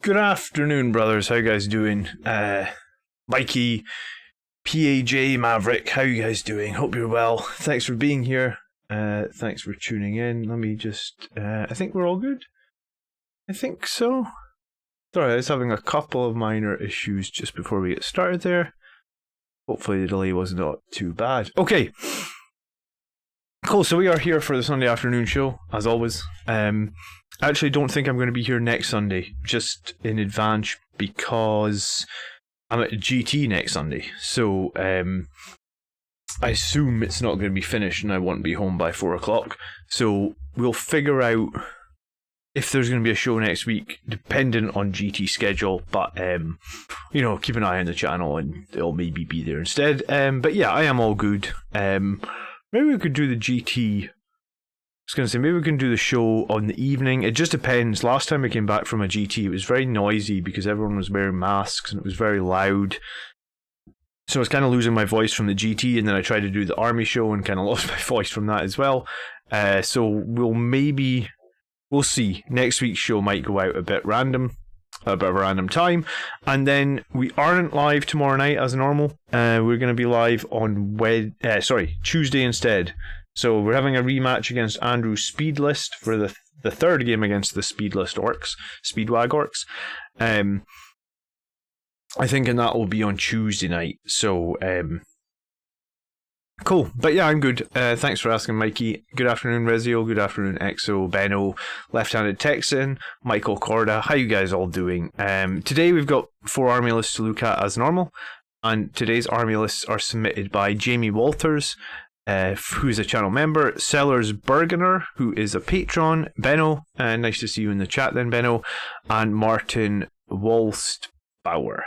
Good afternoon, brothers. How you guys doing? Mikey, PAJ, Maverick, how you guys doing? Hope you're well. Thanks for being here. Thanks for tuning in. Let me just... I think we're all good? I think so. Sorry, I was having a couple of minor issues just before we get started there. Hopefully the delay was not too bad. Okay. Cool, so we are here for the Sunday afternoon show, as always. I actually don't think I'm going to be here next Sunday, just in advance, because I'm at GT next Sunday. So, I assume it's not going to be finished and I won't be home by 4 o'clock. So, we'll figure out if there's going to be a show next week, dependent on GT schedule. But, keep an eye on the channel and it'll maybe be there instead. But yeah, I am all good. Maybe we could do the GT. I was going to say, maybe we can do the show on the evening. It just depends. Last time I came back from a GT, it was very noisy because everyone was wearing masks and it was very loud. So I was kind of losing my voice from the GT, and then I tried to do the army show and kind of lost my voice from that as well. So we'll see. Next week's show might go out a bit of a random time, and then we aren't live tomorrow night as normal. We're going to be live on Tuesday instead. So we're having a rematch against Andrew's Speed List for the third game against the Speedwag Orcs. I think, and that will be on Tuesday night. So cool. But yeah, I'm good. Thanks for asking, Mikey. Good afternoon, Rezio. Good afternoon, Exo, Benno, Left-Handed Texan, Michael Corda. How you guys all doing? Today we've got 4 army lists to look at as normal, and today's army lists are submitted by Jamie Walters, who's a channel member, Sellers Bergener, who is a patron, Benno, nice to see you in the chat then, Benno, and Martin Wolstbauer.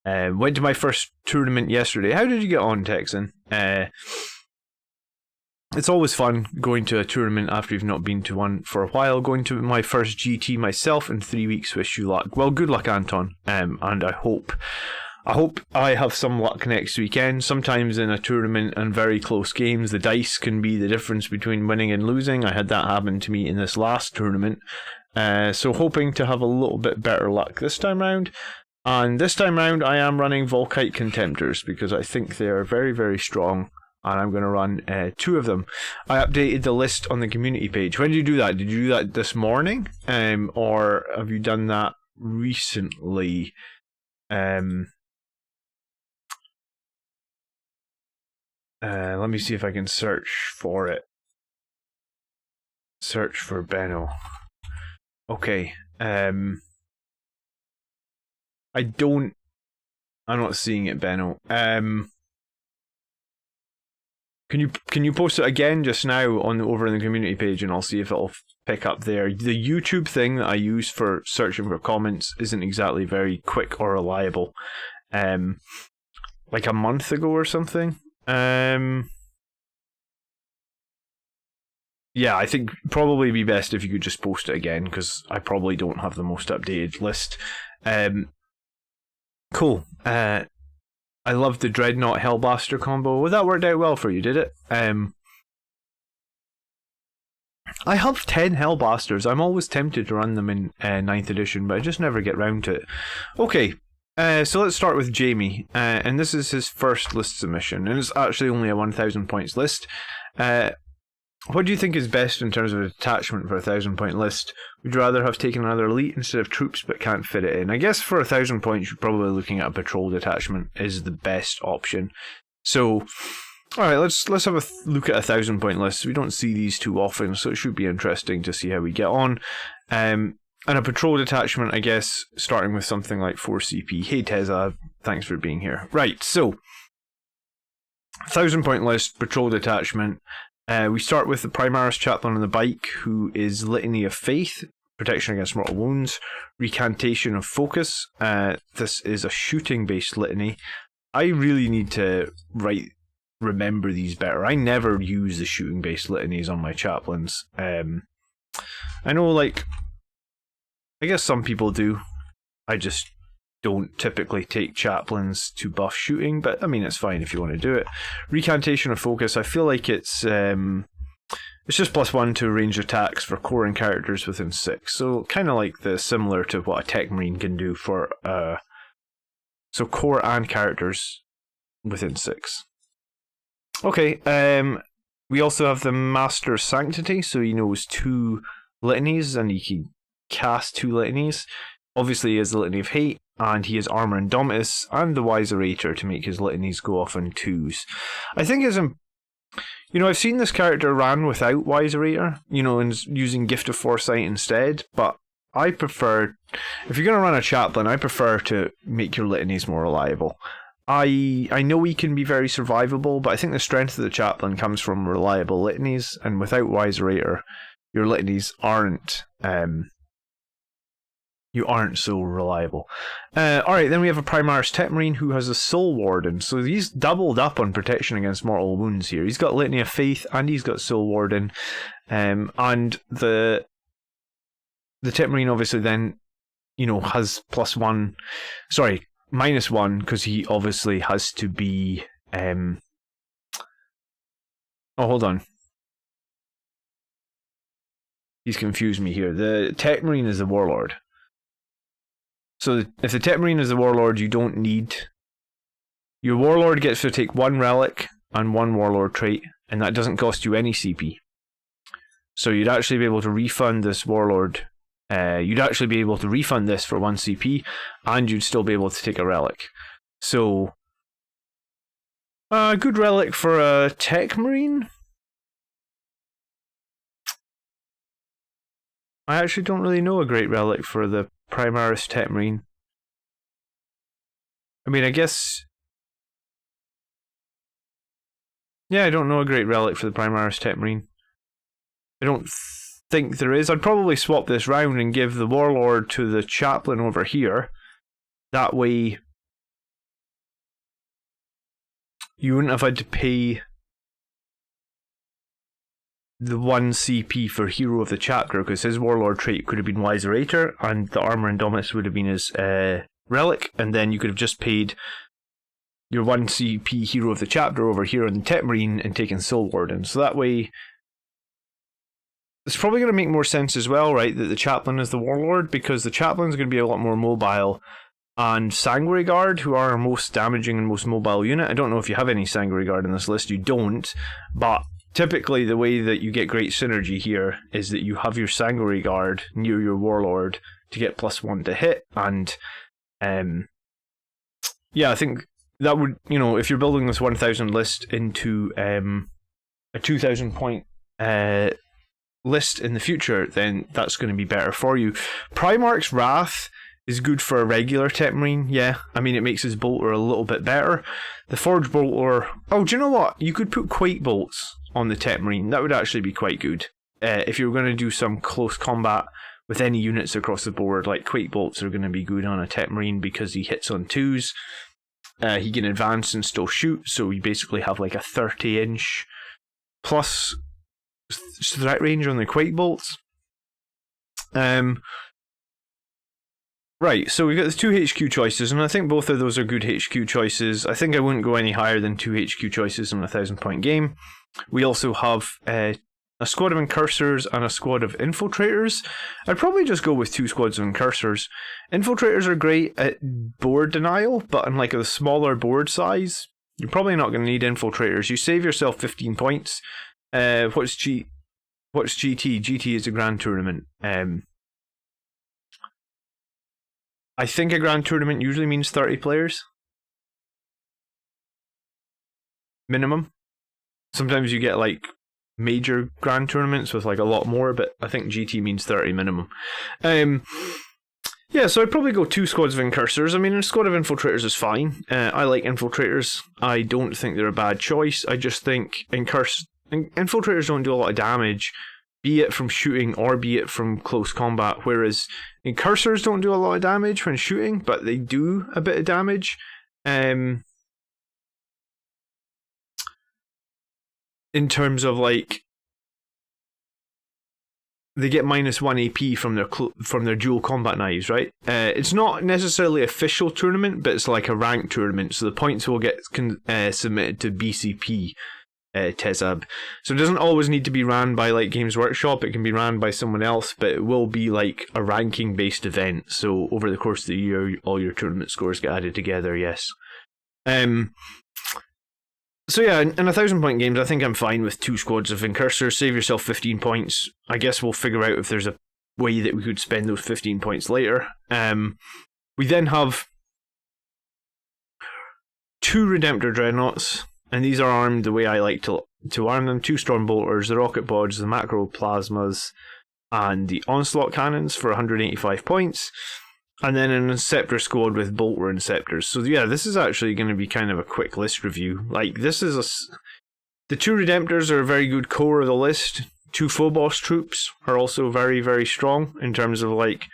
Went to my first tournament yesterday. How did you get on, Texan? It's always fun going to a tournament after you've not been to one for a while. Going to my first GT myself in 3 weeks. Wish you luck. Well, good luck, Anton. And I hope I have some luck next weekend. Sometimes in a tournament and very close games, the dice can be the difference between winning and losing. I had that happen to me in this last tournament. So hoping to have a little bit better luck this time round. And this time round, I am running Volkite Contemptors because I think they are very, very strong. And I'm going to run 2 of them. I updated the list on the community page. When did you do that? Did you do that this morning? Or have you done that recently? Let me see if I can search for it. Search for Benno. Okay. I'm not seeing it, Benno. Can you post it again just now over in the community page, and I'll see if it'll pick up there. The YouTube thing that I use for searching for comments isn't exactly very quick or reliable. Like a month ago or something. Yeah, I think probably be best if you could just post it again, because I probably don't have the most updated list. Cool. I love the Dreadnought Hellblaster combo. Well, that worked out well for you, did it? I have 10 Hellblasters. I'm always tempted to run them in 9th edition, but I just never get round to it. Okay, so let's start with Jamie. And this is his first list submission, and it's actually only a 1,000 points list. What do you think is best in terms of a detachment for a 1,000-point list? Would you rather have taken another elite instead of troops but can't fit it in? I guess for 1,000 points, you're probably looking at a patrol detachment is the best option. So, alright, let's have a look at a 1,000-point list. We don't see these too often, so it should be interesting to see how we get on. And a patrol detachment, I guess, starting with something like 4 CP. Hey Teza, thanks for being here. Right, so, 1,000-point list, patrol detachment. We start with the Primaris Chaplain on the bike, who is Litany of Faith, Protection Against Mortal Wounds, Recantation of Focus. This is a shooting-based litany. I really need to remember these better. I never use the shooting-based litanies on my chaplains. I know, I guess some people do. I just don't typically take chaplains to buff shooting, but I mean, it's fine if you want to do it. Recantation of Focus, I feel like it's It's just +1 to range attacks for core and characters within 6. So kind of like similar to what a Tech Marine can do for so core and characters within 6. Okay, we also have the Master Sanctity, so he knows 2 litanies and he can cast 2 litanies. Obviously, he has the Litany of Hate, and he has Armor Indomitus and the Wiserator to make his litanies go off on 2s. I think it's I've seen this character ran without Wiserator, and using Gift of Foresight instead, but I prefer, if you're going to run a Chaplain, I prefer to make your litanies more reliable. I know he can be very survivable, but I think the strength of the Chaplain comes from reliable litanies, and without Wiserator, your litanies aren't so reliable. Alright, then we have a Primaris Tech Marine who has a Soul Warden, so he's doubled up on protection against mortal wounds here. He's got Litany of Faith and he's got Soul Warden, and the Tech Marine obviously then, has +1, sorry, -1, because he obviously has to be, oh, hold on. He's confused me here. The Tech Marine is the Warlord. So if the Tech Marine is the Warlord, you don't need... Your Warlord gets to take 1 Relic and 1 Warlord trait, and that doesn't cost you any CP. So you'd actually be able to refund this Warlord... you'd actually be able to refund this for 1 CP, and you'd still be able to take a Relic. So... a good Relic for a Tech Marine? I actually don't really know a great Relic for the Primaris Tech Marine. I mean, I guess... Yeah, I don't know a great Relic for the Primaris Tech Marine. I don't think there is. I'd probably swap this round and give the Warlord to the Chaplain over here. That way, you wouldn't have had to pay the 1 CP for Hero of the Chapter, because his Warlord trait could have been Wiserator, and the Armor Indomitus would have been his Relic, and then you could have just paid your 1 CP Hero of the Chapter over here on the Tech Marine and taken Soul Warden. So that way, it's probably going to make more sense as well, right, that the Chaplain is the Warlord, because the Chaplain's going to be a lot more mobile, and Sanguinary Guard, who are our most damaging and most mobile unit. I don't know if you have any Sanguinary Guard in this list, you don't, but typically the way that you get great synergy here is that you have your Sanguinary Guard near your Warlord to get +1 to hit, and yeah, I think that would, if you're building this 1000 list into a 2000 point list in the future, then that's going to be better for you. Primarch's Wrath is good for a regular Tech Marine, yeah. I mean, it makes his Bolter a little bit better. The Forge Bolter... Oh, do you know what? You could put Quake Bolts on the Tech Marine. That would actually be quite good. If you were going to do some close combat with any units across the board, like Quake Bolts are going to be good on a Tech Marine because he hits on 2s. He can advance and still shoot, so you basically have like a 30-inch plus threat range on the Quake Bolts. Right, so we've got the 2 HQ choices, and I think both of those are good HQ choices. I think I wouldn't go any higher than 2 HQ choices in a 1000-point game. We also have a squad of Incursors and a squad of Infiltrators. I'd probably just go with 2 squads of Incursors. Infiltrators are great at board denial, but in like a smaller board size, you're probably not going to need Infiltrators. You save yourself 15 points. What's GT? GT is a Grand Tournament. I think a Grand Tournament usually means 30 players. Minimum. Sometimes you get like major Grand Tournaments with like a lot more, but I think GT means 30 minimum. Yeah, so I'd probably go 2 squads of Incursors. I mean, a squad of Infiltrators is fine. I like Infiltrators. I don't think they're a bad choice. I just think Infiltrators don't do a lot of damage, be it from shooting or be it from close combat, whereas Incursors don't do a lot of damage when shooting, but they do a bit of damage. In terms of like, they get -1 AP from their dual combat knives, right? It's not necessarily official tournament, but it's like a ranked tournament, so the points will get submitted to BCP. Tezab. So it doesn't always need to be ran by like Games Workshop. It can be ran by someone else, but it will be like a ranking based event. So over the course of the year, all your tournament scores get added together. Yes. So yeah, in 1,000-point games, I think I'm fine with 2 squads of Incursors. Save yourself 15 points. I guess we'll figure out if there's a way that we could spend those 15 points later. We then have 2 Redemptor Dreadnoughts, and these are armed the way I like to arm them. 2 Stormbolters, the Rocket Pods, the Macro Plasmas, and the Onslaught Cannons for 185 points. And then an Inceptor squad with Bolter Inceptors. So yeah, this is actually going to be kind of a quick list review. Like, this is the 2 Redemptors are a very good core of the list. 2 Phobos troops are also very, very strong in terms of like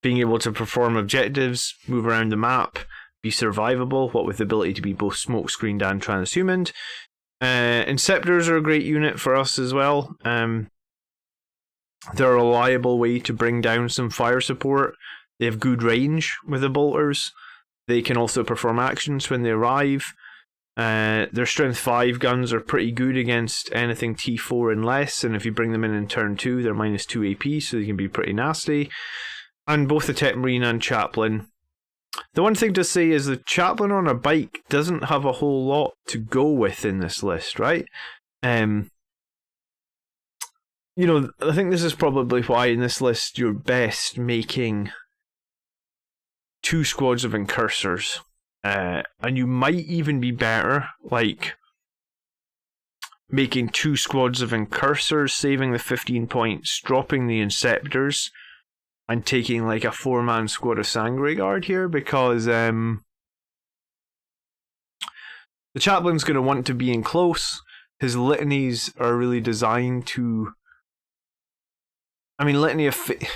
being able to perform objectives, move around the map, be survivable, what with the ability to be both smokescreened and transhumaned. Inceptors are a great unit for us as well. They're a reliable way to bring down some fire support. They have good range with the bolters. They can also perform actions when they arrive. Their strength 5 guns are pretty good against anything T4 and less, and if you bring them in turn 2, they're minus 2 AP, so they can be pretty nasty. And both the Tech Marine and Chaplain. The one thing to say is the Chaplain on a bike doesn't have a whole lot to go with in this list, right? You know, I think this is probably why in this list you're best making 2 squads of Incursors. And you might even be better, like, making 2 squads of Incursors, saving the 15 points, dropping the Inceptors, and taking, like, a 4-man squad of Sangre Guard here, because the Chaplain's going to want to be in close. His litanies are really designed to... I mean, Litany of Faith...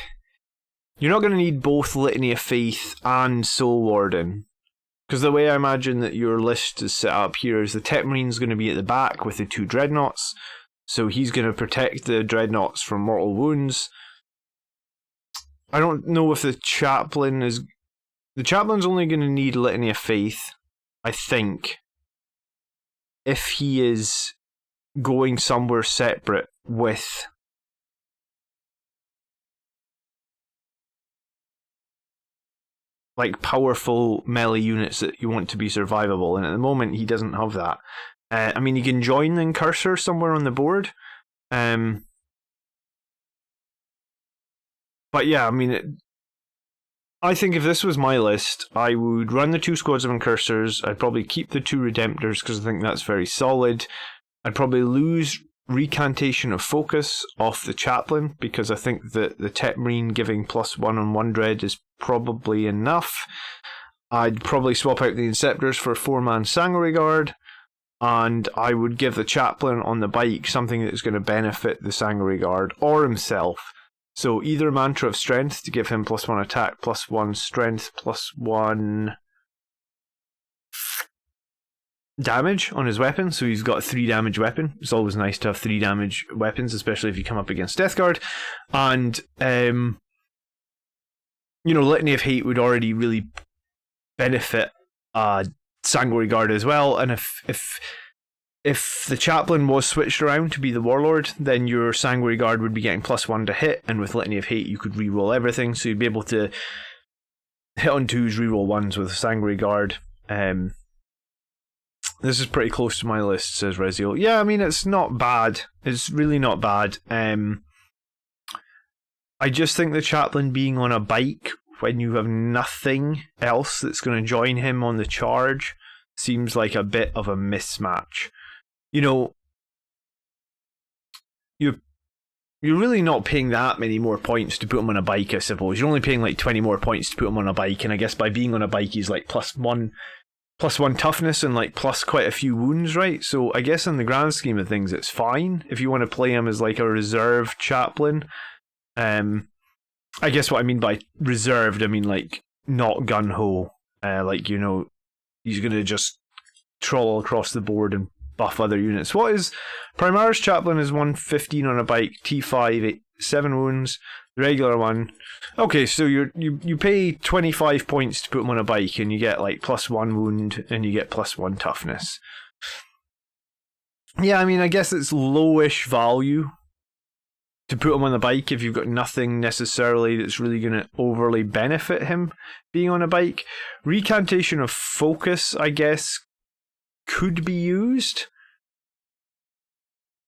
You're not going to need both Litany of Faith and Soul Warden. Because the way I imagine that your list is set up here is the Tech Marine's going to be at the back with the 2 Dreadnoughts. So he's going to protect the Dreadnoughts from mortal wounds. I don't know if the Chaplain is... The Chaplain's only going to need Litany of Faith, I think, if he is going somewhere separate with... like powerful melee units that you want to be survivable, and at the moment he doesn't have that. I mean, you can join the Incursor somewhere on the board, but yeah, I mean, I think if this was my list, I would run the 2 squads of Incursors. I'd probably keep the 2 Redemptors because I think that's very solid. I'd probably lose Recantation of Focus off the Chaplain because I think that the Tech Marine giving +1 on 1 Dread is probably enough. I'd probably swap out the Inceptors for a 4-man Sangre Guard, and I would give the Chaplain on the bike something that's going to benefit the Sangre Guard or himself. So either Mantra of Strength to give him +1 attack, +1 strength, +1 damage on his weapon, so he's got a 3 damage weapon. It's always nice to have 3 damage weapons, especially if you come up against Death Guard. And you know, Litany of Hate would already really benefit Sangre Guard as well. And if the Chaplain was switched around to be the Warlord, then your Sangre Guard would be getting +1 to hit, and with Litany of Hate you could reroll everything, so you'd be able to hit on 2s, reroll 1s with Sangre Guard. This is pretty close to my list, says Rezio. Yeah, I mean, it's not bad. It's really not bad. I just think the Chaplain being on a bike when you have nothing else that's going to join him on the charge seems like a bit of a mismatch. You know, you're really not paying that many more points to put him on a bike, I suppose. You're only paying like 20 more points to put him on a bike, and I guess by being on a bike he's like +1 toughness and like plus quite a few wounds, right? So I guess in the grand scheme of things it's fine if you want to play him as like a reserve Chaplain. I guess what I mean by reserved, I mean like not gun-ho. Like, you know, he's going to just troll across the board and buff other units. What is Primaris Chaplain is 115 on a bike, T5, 7 wounds. The regular one, okay, so you pay 25 points to put him on a bike, and you get like +1 wound, and you get +1 toughness. Yeah, I mean, I guess it's lowish value to put him on the bike if you've got nothing necessarily that's really going to overly benefit him being on a bike. Recantation of Focus, I guess, could be used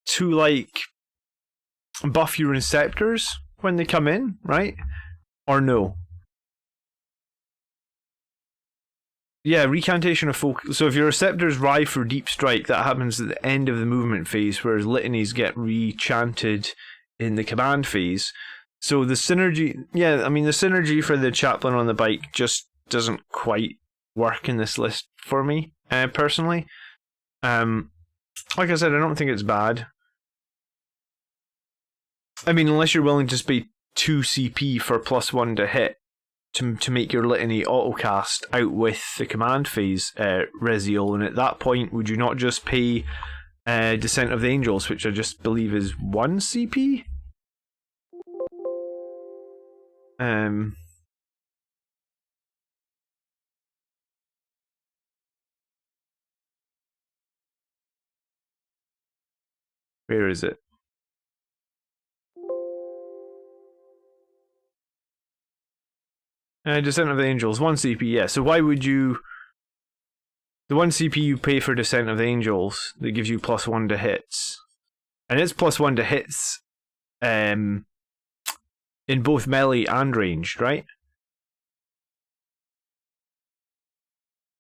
to, like, buff your Inceptors when they come in, right? Or no? Yeah, Recantation of Focus. So if your Receptors ride for Deep Strike, that happens at the end of the movement phase, whereas Litanies get rechanted in the command phase. So the synergy, yeah, I mean, the synergy for the Chaplain on the bike just doesn't quite work in this list for me, personally. Like I said, I don't think it's bad. I mean, unless you're willing to spend 2 CP for +1 to hit to make your Litany autocast out with the command phase Reziel, and at that point, would you not just pay Descent of the Angels, which I just believe is 1 CP? Where is it? Descent of the Angels, 1 CP, yeah. So why would you... The 1 CP you pay for Descent of the Angels, that gives you +1 to hits. And it's +1 to hits in both melee and ranged, right?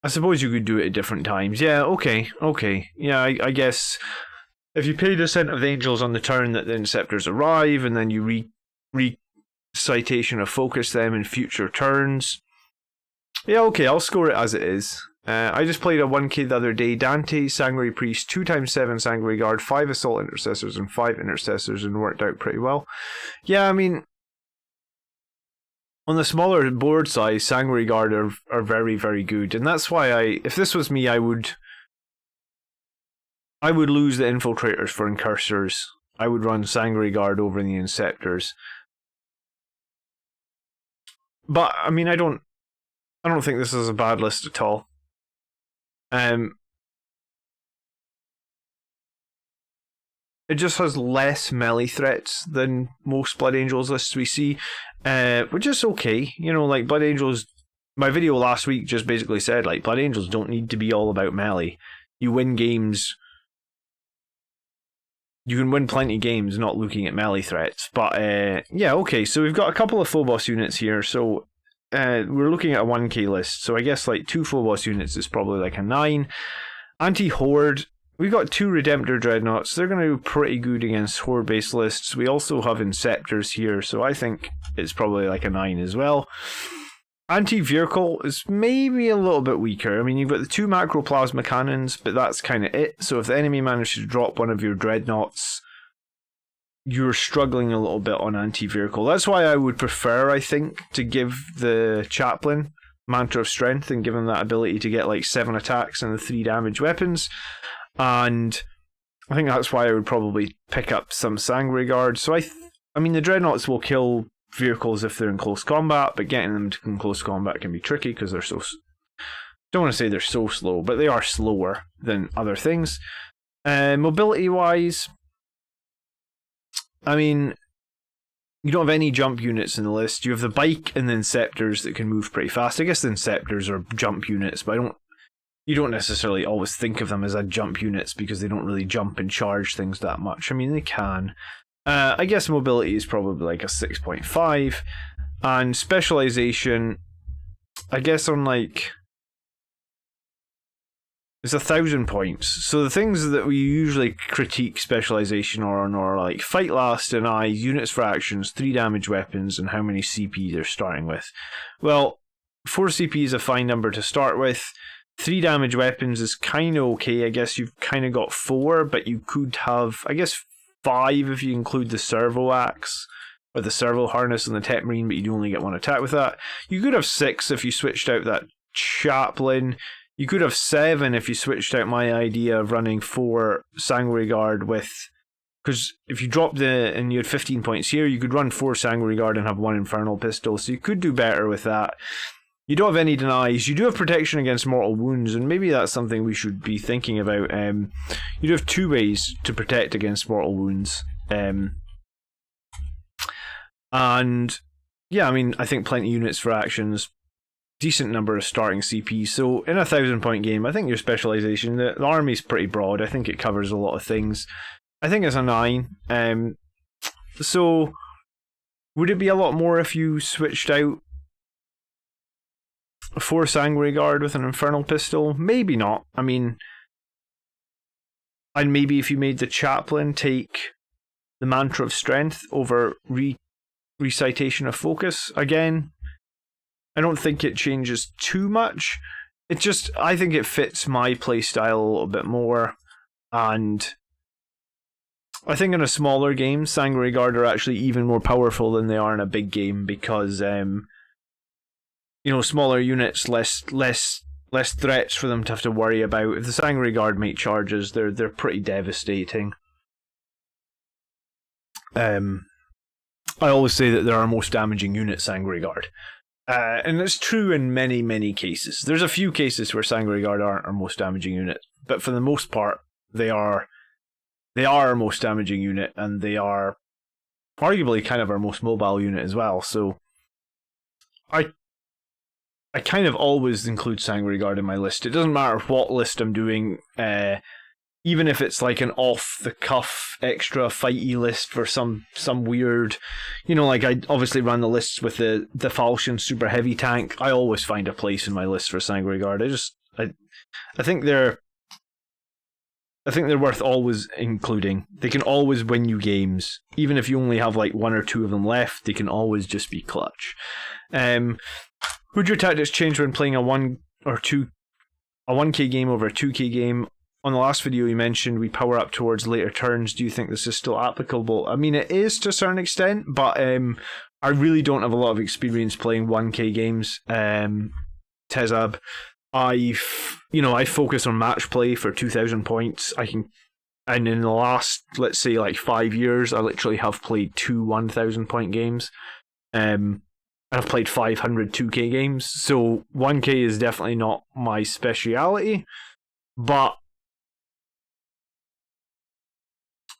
I suppose you could do it at different times. Yeah, okay. Yeah, I guess if you pay Descent of the Angels on the turn that the Inceptors arrive, and then you Citation of Focus them in future turns. Yeah, okay, I'll score it as it is. I just played a 1k the other day. Dante, Sanguinary Priest, 2x7 Sanguinary Guard, 5 Assault Intercessors, and 5 Intercessors, and worked out pretty well. Yeah, I mean, on the smaller board size, Sanguinary Guard are very, very good. And that's why if this was me, I would lose the Infiltrators for Incursors. I would run Sanguinary Guard over the Inceptors. But I mean, I don't think this is a bad list at all. It just has less melee threats than most Blood Angels lists we see, which is okay. You know, like Blood Angels. My video last week just basically said, like, Blood Angels don't need to be all about melee. You win games. You can win plenty of games not looking at melee threats. But, yeah, okay, so we've got a couple of Phobos units here. So, we're looking at a 1k list. So I guess, like, 2 Phobos units is probably like a 9. Anti-Horde, we've got 2 Redemptor Dreadnoughts. They're going to do pretty good against Horde-based lists. We also have Inceptors here, so I think it's probably like a 9 as well. Anti-Vehicle is maybe a little bit weaker. I mean, you've got the 2 Macroplasma Cannons, but that's kind of it. So if the enemy manages to drop one of your Dreadnoughts, you're struggling a little bit on Anti-Vehicle. That's why I would prefer, I think, to give the Chaplain Mantra of Strength and give him that ability to get like 7 attacks and the 3 damage weapons. And I think that's why I would probably pick up some Sanguinary Guard. So I mean, the Dreadnoughts will kill vehicles if they're in close combat, but getting them to in close combat can be tricky because they're so... Don't want to say they're so slow, but they are slower than other things. Mobility-wise, I mean, you don't have any jump units in the list. You have the bike and the Inceptors that can move pretty fast. I guess the Inceptors are jump units, but you don't necessarily always think of them as jump units because they don't really jump and charge things that much. I mean, they can. I guess mobility is probably like a 6.5. And specialization, I guess on like... It's 1,000 points. So the things that we usually critique specialization on are like fight last, deny, units for actions, 3 damage weapons, and how many CP they're starting with. Well, 4 CP is a fine number to start with. 3 damage weapons is kind of okay. I guess you've kind of got 4, but you could have, I guess, 5 if you include the servo axe or the servo harness and the Tech Marine, but you only get 1 attack with that. You could have 6 if you switched out that Chaplain. You could have 7 if you switched out my idea of running 4 Sanguinary Guard with... Because if you dropped and you had 15 points here, you could run 4 Sanguinary Guard and have 1 Infernal Pistol, so you could do better with that. You don't have any denies. You do have protection against mortal wounds, and maybe that's something we should be thinking about. You do have 2 ways to protect against mortal wounds. And yeah, I mean, I think plenty of units for actions, decent number of starting CP. So in a 1,000-point game, I think your specialization, the army's pretty broad. I think it covers a lot of things. I think it's a 9. So would it be a lot more if you switched out 4 Sanguinary Guard with an Infernal Pistol? Maybe not. I mean, and maybe if you made the Chaplain take the Mantra of Strength over Recitation of Focus. Again, I don't think it changes too much. It just, I think it fits my playstyle a little bit more. And I think in a smaller game, Sanguinary Guard are actually even more powerful than they are in a big game because, smaller units, less threats for them to have to worry about. If the Sanguinary Guard make charges, they're pretty devastating. I always say that they're our most damaging unit, Sanguinary Guard. And it's true in many, many cases. There's a few cases where Sanguinary Guard aren't our most damaging unit, but for the most part, they are our most damaging unit, and they are arguably kind of our most mobile unit as well. So I kind of always include Sanguinary Guard in my list. It doesn't matter what list I'm doing, even if it's like an off-the-cuff extra fighty list for some weird, like I obviously run the lists with the Falchion super heavy tank. I always find a place in my list for Sanguinary Guard. I think they're worth always including. They can always win you games, even if you only have like 1 or 2 of them left. They can always just be clutch. Would your tactics change when playing a 1k game over a 2k game? On the last video you mentioned we power up towards later turns. Do you think this is still applicable? I mean, it is to a certain extent, but I really don't have a lot of experience playing 1k games. Tezab, I focus on match play for 2,000 points. And in the last, let's say, like 5 years, I literally have played 2 1,000 point games. I've played 500 2k games, so 1k is definitely not my speciality, but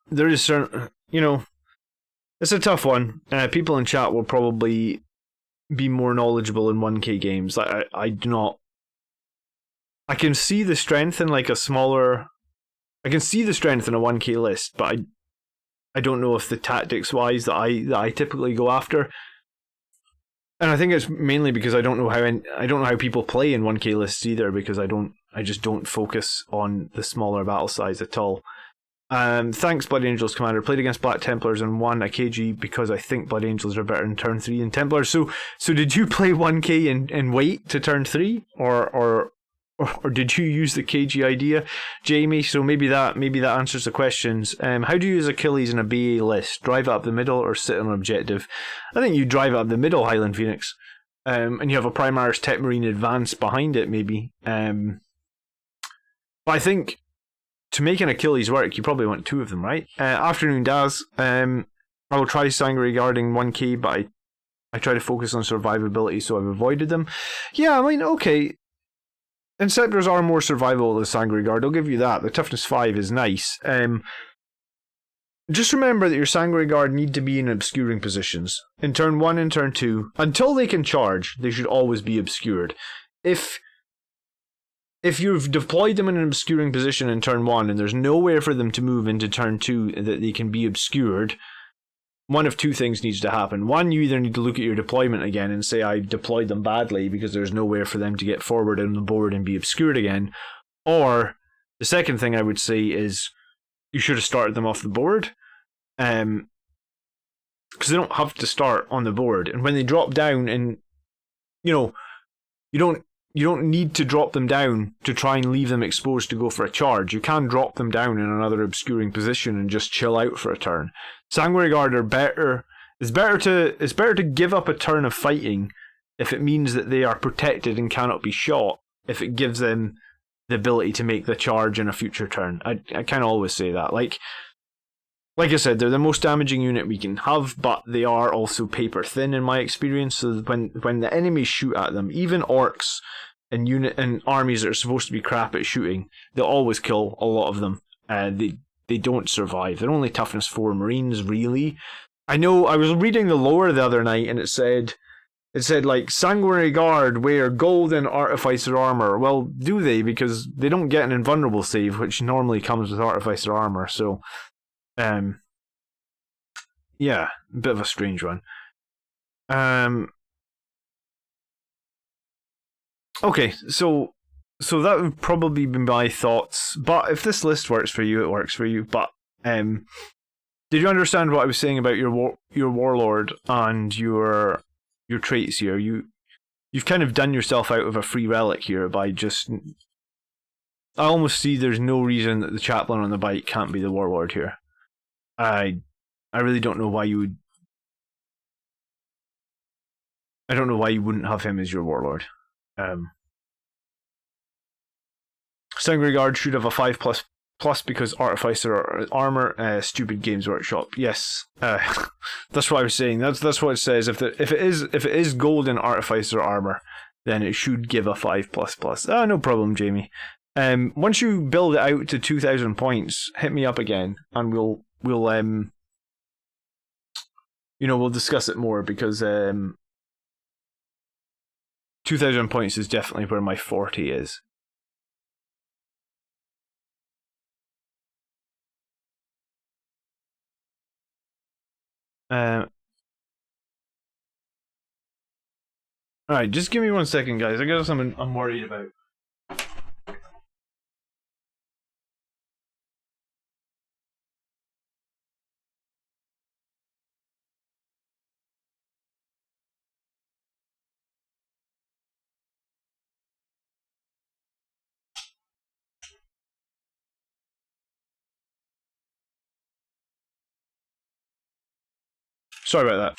there is certain, it's a tough one. People in chat will probably be more knowledgeable in 1k games. I do not. I can see the strength in like a smaller. I can see the strength in a 1k list, but I don't know if the tactics wise that I typically go after. And I think it's mainly because I don't know how people play in 1k lists either, because I just don't focus on the smaller battle size at all. Thanks, Blood Angels Commander. Played against Black Templars and won a KG because I think Blood Angels are better in turn 3 than Templars. So did you play 1k and wait to turn 3, or did you use the KG idea, Jamie? So maybe that answers the questions. How do you use Achilles in a BA list? Drive it up the middle or sit on an objective? I think you drive it up the middle, Highland Phoenix, and you have a Primaris Tech Marine advance behind it, maybe. But I think to make an Achilles work, you probably want 2 of them, right? Afternoon Daz. I will try Sanguinary Guarding 1k, but I try to focus on survivability, so I've avoided them. Yeah, I mean, okay. Inceptors are more survivable than Sanguinary Guard, I'll give you that. The toughness 5 is nice. Just remember that your Sanguinary Guard need to be in obscuring positions. In turn 1 and turn 2, until they can charge, they should always be obscured. If you've deployed them in an obscuring position in turn 1 and there's nowhere for them to move into turn 2 that they can be obscured, one of 2 things needs to happen. One, you either need to look at your deployment again and say, I deployed them badly because there's nowhere for them to get forward on the board and be obscured again. Or, the second thing I would say is, you should have started them off the board. Because they don't have to start on the board. And when they drop down, and, you don't need to drop them down to try and leave them exposed to go for a charge. You can drop them down in another obscuring position and just chill out for a turn. Sanguinary Guard are better. It's better to give up a turn of fighting if it means that they are protected and cannot be shot, if it gives them the ability to make the charge in a future turn. I kind of always say that. Like, like I said, they're the most damaging unit we can have, but they are also paper thin in my experience. So when the enemies shoot at them, even orcs and armies that are supposed to be crap at shooting, they'll always kill a lot of them. They don't survive. They're only toughness 4 marines, really. I know I was reading the lore the other night, and it said like Sanguinary Guard wear golden artificer armor. Well, do they? Because they don't get an invulnerable save, which normally comes with artificer armor. So. Yeah, a bit of a strange one. Okay, so that would probably be my thoughts. But if this list works for you, it works for you. But did you understand what I was saying about your warlord and your traits here? You've kind of done yourself out of a free relic here by just. I almost see there's no reason that the chaplain on the bike can't be the warlord here. I really don't know why you would. I don't know why you wouldn't have him as your warlord. Sanguinary Guard should have a 5++ because artificer armor. Stupid Games Workshop. Yes, that's what I was saying. That's what it says. If it is golden artificer armor, then it should give a 5++. No problem, Jamie. Once you build it out to 2,000 points, hit me up again, and we'll discuss it more, because 2,000 points is definitely where my 40 is. Alright, just give me 1 second, guys. I got something I'm worried about. Sorry about that.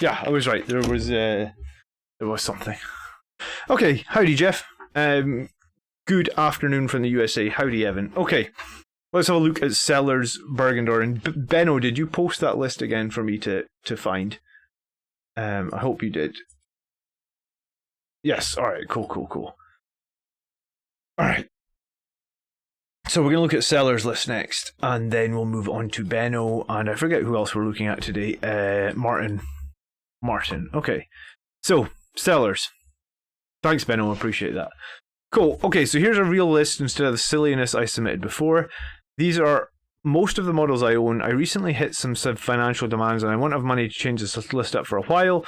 Yeah, I was right. There was something. Okay, howdy, Jeff. Good afternoon from the USA. Howdy, Evan. Okay, let's have a look at Sellers, Burgundor, and Benno. Did you post that list again for me to find? I hope you did. Yes. All right. Cool. All right. So we're going to look at Sellers' list next, and then we'll move on to Benno, and I forget who else we're looking at today. Martin. Okay. So, Sellers. Thanks, Benno. Appreciate that. Cool. Okay, so here's a real list instead of the silliness I submitted before. These are most of the models I own. I recently hit some financial demands, and I won't have money to change this list up for a while.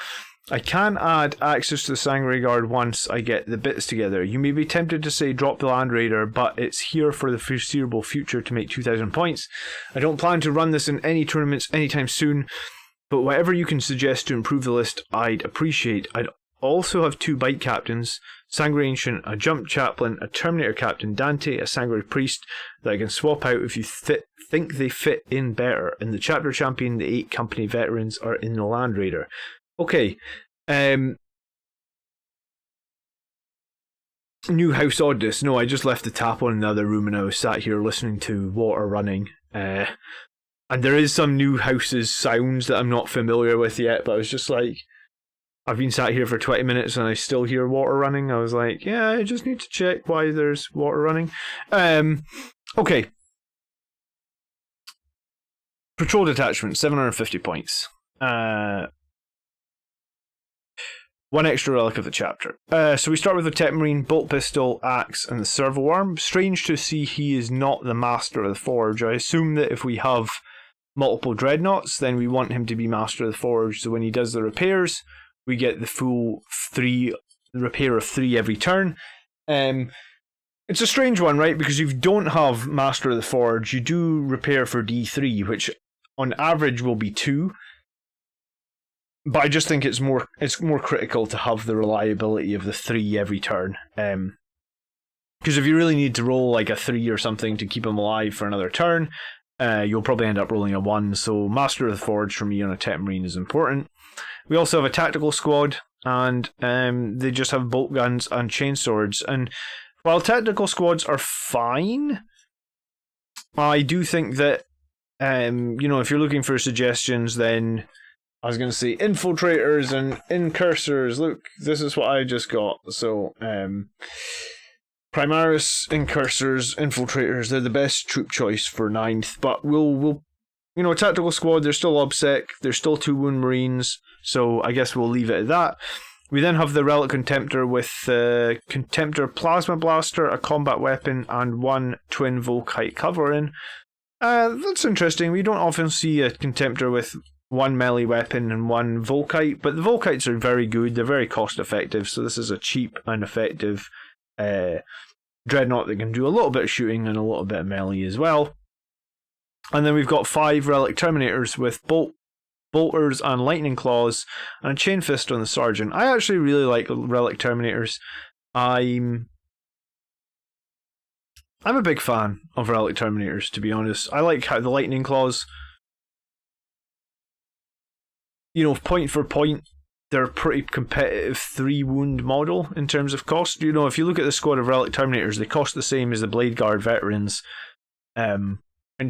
I can add access to the Sanguinary Guard once I get the bits together. You may be tempted to say drop the Land Raider, but it's here for the foreseeable future to make 2,000 points. I don't plan to run this in any tournaments anytime soon, but whatever you can suggest to improve the list, I'd appreciate. I'd also have 2 bike captains, Sanguinary Ancient, a Jump Chaplain, a Terminator Captain Dante, a Sanguinary Priest that I can swap out if you think they fit in better. In the Chapter Champion, the 8 Company Veterans are in the Land Raider. Okay, new House Oddness. No, I just left the tap on in the other room and I was sat here listening to water running. And there is some new houses sounds that I'm not familiar with yet, but I was just like, I've been sat here for 20 minutes and I still hear water running. I was like, yeah, I just need to check why there's water running. Okay. Patrol Detachment, 750 points. 1 extra relic of the chapter. So we start with the Tetmarine, Bolt Pistol, Axe, and the Servo Arm. Strange to see he is not the Master of the Forge. I assume that if we have multiple Dreadnoughts, then we want him to be Master of the Forge, so when he does the repairs, we get the full repair of 3 every turn. It's a strange one, right? Because if you don't have Master of the Forge, you do repair for D3, which on average will be 2. But I just think it's more critical to have the reliability of the 3 every turn. Because if you really need to roll like a 3 or something to keep him alive for another turn, you'll probably end up rolling a 1. So Master of the Forge for me on a Tetmarine is important. We also have a tactical squad, and they just have bolt guns and chainswords. And while tactical squads are fine, I do think that if you're looking for suggestions, then I was going to say infiltrators and incursors. Look, this is what I just got. So, Primaris, incursors, infiltrators, they're the best troop choice for 9th. But we'll tactical squad, there's still OBSEC, there's still 2 wound marines. So I guess we'll leave it at that. We then have the Relic Contemptor with the Contemptor Plasma Blaster, a combat weapon, and 1 Twin Volkite covering. That's interesting. We don't often see a Contemptor with 1 melee weapon and 1 Volkite, but the Volkites are very good. They're very cost effective, so this is a cheap and effective Dreadnought that can do a little bit of shooting and a little bit of melee as well. And then we've got 5 Relic Terminators with bolters and lightning claws and a chain fist on the sergeant. I actually really like Relic Terminators. I'm a big fan of Relic Terminators, to be honest. I like how the lightning claws, point for point, they're a pretty competitive 3 wound model in terms of cost. If you look at the squad of Relic Terminators, they cost the same as the Blade Guard veterans in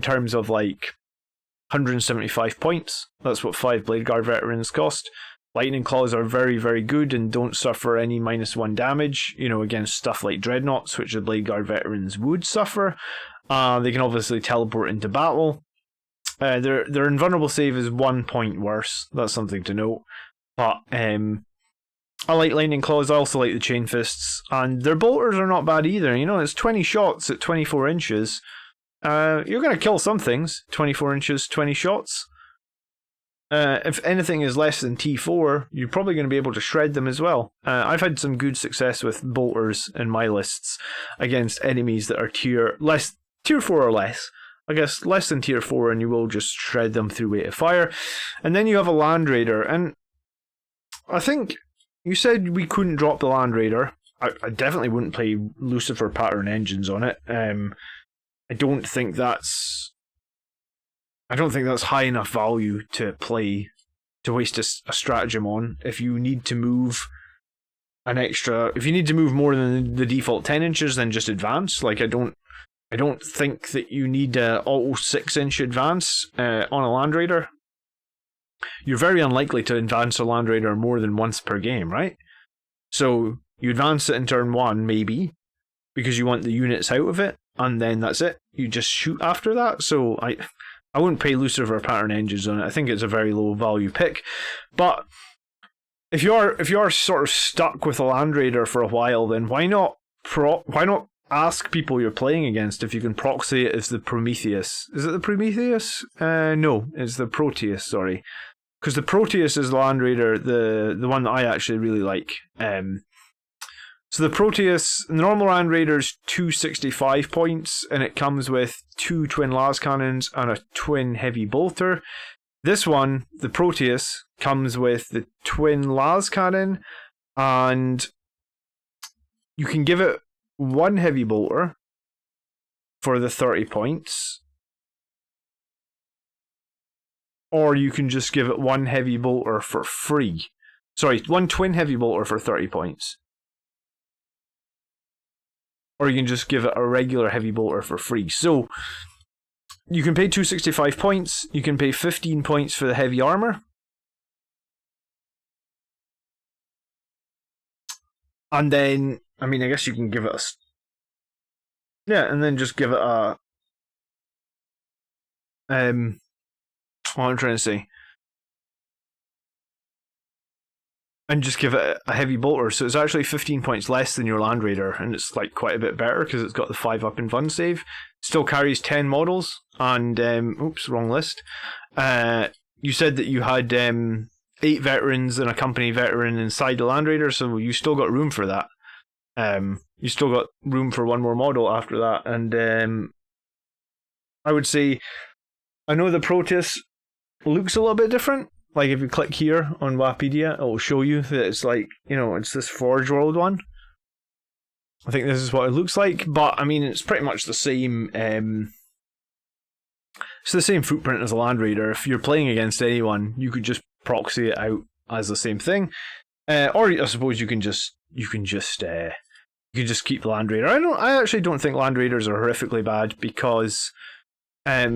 terms of 175 points. That's what 5 Blade Guard veterans cost. Lightning Claws are very, very good and don't suffer any -1 damage, against stuff like Dreadnoughts, which the Blade Guard veterans would suffer. They can obviously teleport into battle. Their invulnerable save is 1 point worse. That's something to note. But I like Lightning Claws. I also like the Chain Fists. And their bolters are not bad either. It's 20 shots at 24 inches. You're going to kill some things. 24 inches, 20 shots. If anything is less than T4, you're probably going to be able to shred them as well. I've had some good success with bolters in my lists against enemies that are tier 4 or less. I guess less than tier 4, and you will just shred them through weight of fire. And then you have a Land Raider, and I think you said we couldn't drop the Land Raider. I definitely wouldn't play Lucifer pattern engines on it. I don't think that's high enough value to waste a stratagem on. If you need to move if you need to move more than the default 10 inches, then just advance. I don't think that you need a auto 6-inch advance on a Land Raider. You're very unlikely to advance a Land Raider more than once per game, right? So you advance it in turn 1, maybe, because you want the units out of it, and then that's it. You just shoot after that. So I wouldn't pay Lucifer pattern engines on it. I think it's a very low value pick. But if you are sort of stuck with a Land Raider for a while, then why not ask people you're playing against if you can proxy it as the Prometheus. Is it the Prometheus? No, it's the Proteus, sorry. Because the Proteus is the Land Raider, the one that I actually really like. So the Proteus, the normal Land Raider is 265 points, and it comes with 2 twin las cannons and a twin heavy bolter. This one, the Proteus, comes with the twin las cannon, and you can give it 1 heavy bolter for the 30 points, or you can just give it 1 heavy bolter for free. Sorry, 1 twin heavy bolter for 30 points. Or you can just give it a regular heavy bolter for free. So you can pay 265 points, you can pay 15 points for the heavy armor, and then, I guess you can give it and then just give it a what I'm trying to say, and just give it a heavy bolter. So it's actually 15 points less than your Land Raider, and it's quite a bit better because it's got the 5+ in Vun save. Still carries 10 models, and wrong list. You said that you had 8 veterans and a company veteran inside the Land Raider, so you still got room for that. You still got room for 1 more model after that, and I would say, I know the Proteus looks a little bit different. If you click here on Wikipedia, it will show you that it's it's this Forge World one. I think this is what it looks like, but it's pretty much the same. It's the same footprint as a Land Raider. If you're playing against anyone, you could just proxy it out as the same thing, or I suppose you can just keep the Land Raider. I actually don't think Land Raiders are horrifically bad because I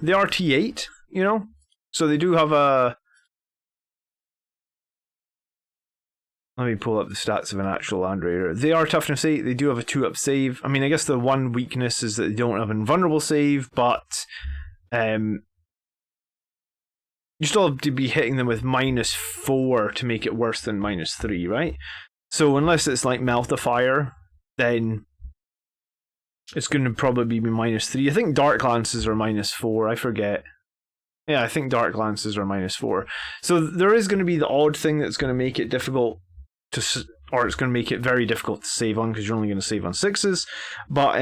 they are T8, you know? So they do have a... Let me pull up the stats of an actual Land Raider. They are toughness 8, they do have a 2-up save. I mean, I guess the one weakness is that they don't have an invulnerable save, but you still have to be hitting them with -4 to make it worse than -3, right? So unless it's like Mouth of Fire, then it's going to probably be -3. I think Dark Lances are -4, I forget. Yeah, I think Dark Lances are -4. So there is going to be the odd thing that's going to make it difficult to, or it's going to make it very difficult to save on, because you're only going to save on 6s. But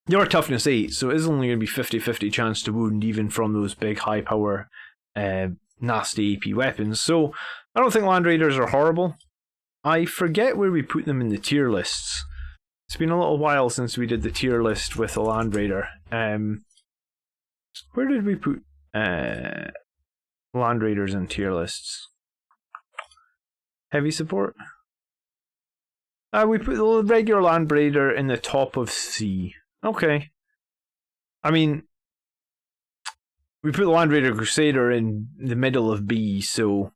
they are toughness 8, so it is only going to be 50-50 chance to wound, even from those big high power, nasty AP weapons. So I don't think Land Raiders are horrible. I forget where we put them in the tier lists. It's been a little while since we did the tier list with a Land Raider. Where did we put Land Raiders in tier lists? Heavy support? We put the regular Land Raider in the top of C. Okay. I mean, we put the Land Raider Crusader in the middle of B, so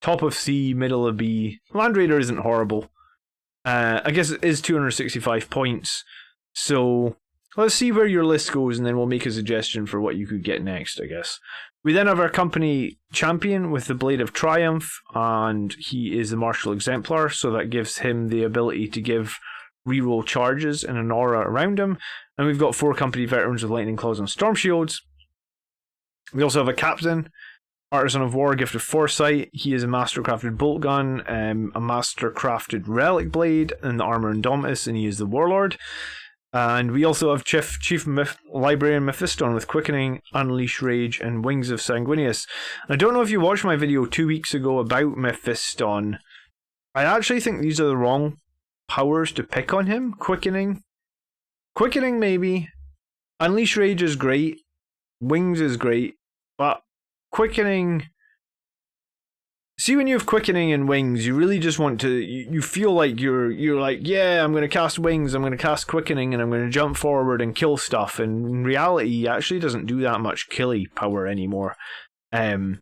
top of C, middle of B. Land Raider isn't horrible. I guess it is 265 points, so let's see where your list goes, and then we'll make a suggestion for what you could get next, I guess. We then have our company champion with the Blade of Triumph, and he is the Martial Exemplar, so that gives him the ability to give reroll charges and an aura around him. And we've got 4 company veterans with Lightning Claws and Storm Shields. We also have a captain, Artisan of War, Gift of Foresight. He is a master-crafted bolt gun, a master-crafted relic blade, and the armor Indomitus, and he is the Warlord. And we also have Chief Librarian Mephiston with Quickening, Unleash Rage, and Wings of Sanguinius. I don't know if you watched my video 2 weeks ago about Mephiston. I actually think these are the wrong powers to pick on him. Quickening, maybe. Unleash Rage is great. Wings is great. But Quickening... See, when you have Quickening and Wings, you really just want to... You feel like you're like, yeah, I'm going to cast Wings, I'm going to cast Quickening, and I'm going to jump forward and kill stuff. And in reality, he actually doesn't do that much killy power anymore. So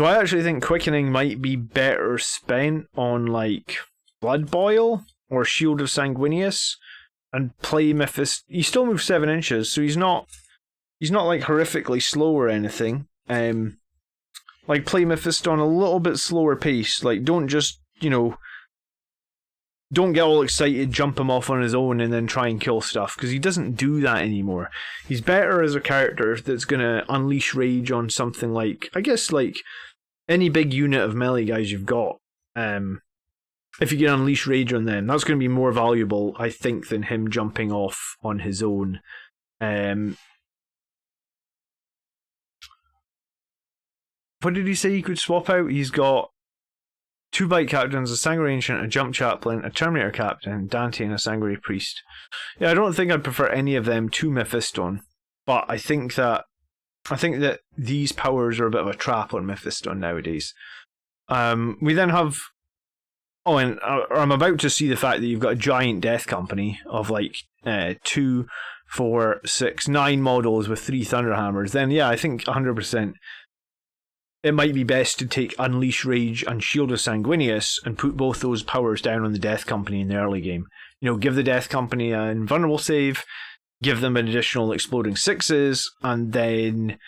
I actually think Quickening might be better spent on, like, Blood Boil or Shield of Sanguinius, and play Mephiston. He still moves 7 inches, so he's not like horrifically slow or anything. Like, play Mephiston a little bit slower pace. Like, don't just, don't get all excited, jump him off on his own, and then try and kill stuff, because he doesn't do that anymore. He's better as a character that's going to unleash rage on something like, I guess, like, any big unit of melee guys you've got. If you can unleash rage on them, that's going to be more valuable, I think, than him jumping off on his own. What did he say he could swap out? He's got 2 Bite Captains, a Sanguinary Ancient, a Jump Chaplain, a Terminator Captain, Dante, and a Sanguinary Priest. Yeah, I don't think I'd prefer any of them to Mephiston, but I think that these powers are a bit of a trap on Mephiston nowadays. We then have... Oh, and I'm about to see the fact that you've got a giant death company of like 2, 4, 6, 9 models with 3 Thunderhammers. Then, yeah, I think 100%. It might be best to take Unleash Rage and Shield of Sanguinius and put both those powers down on the Death Company in the early game. Give the Death Company an invulnerable save, give them an additional exploding 6s, and then,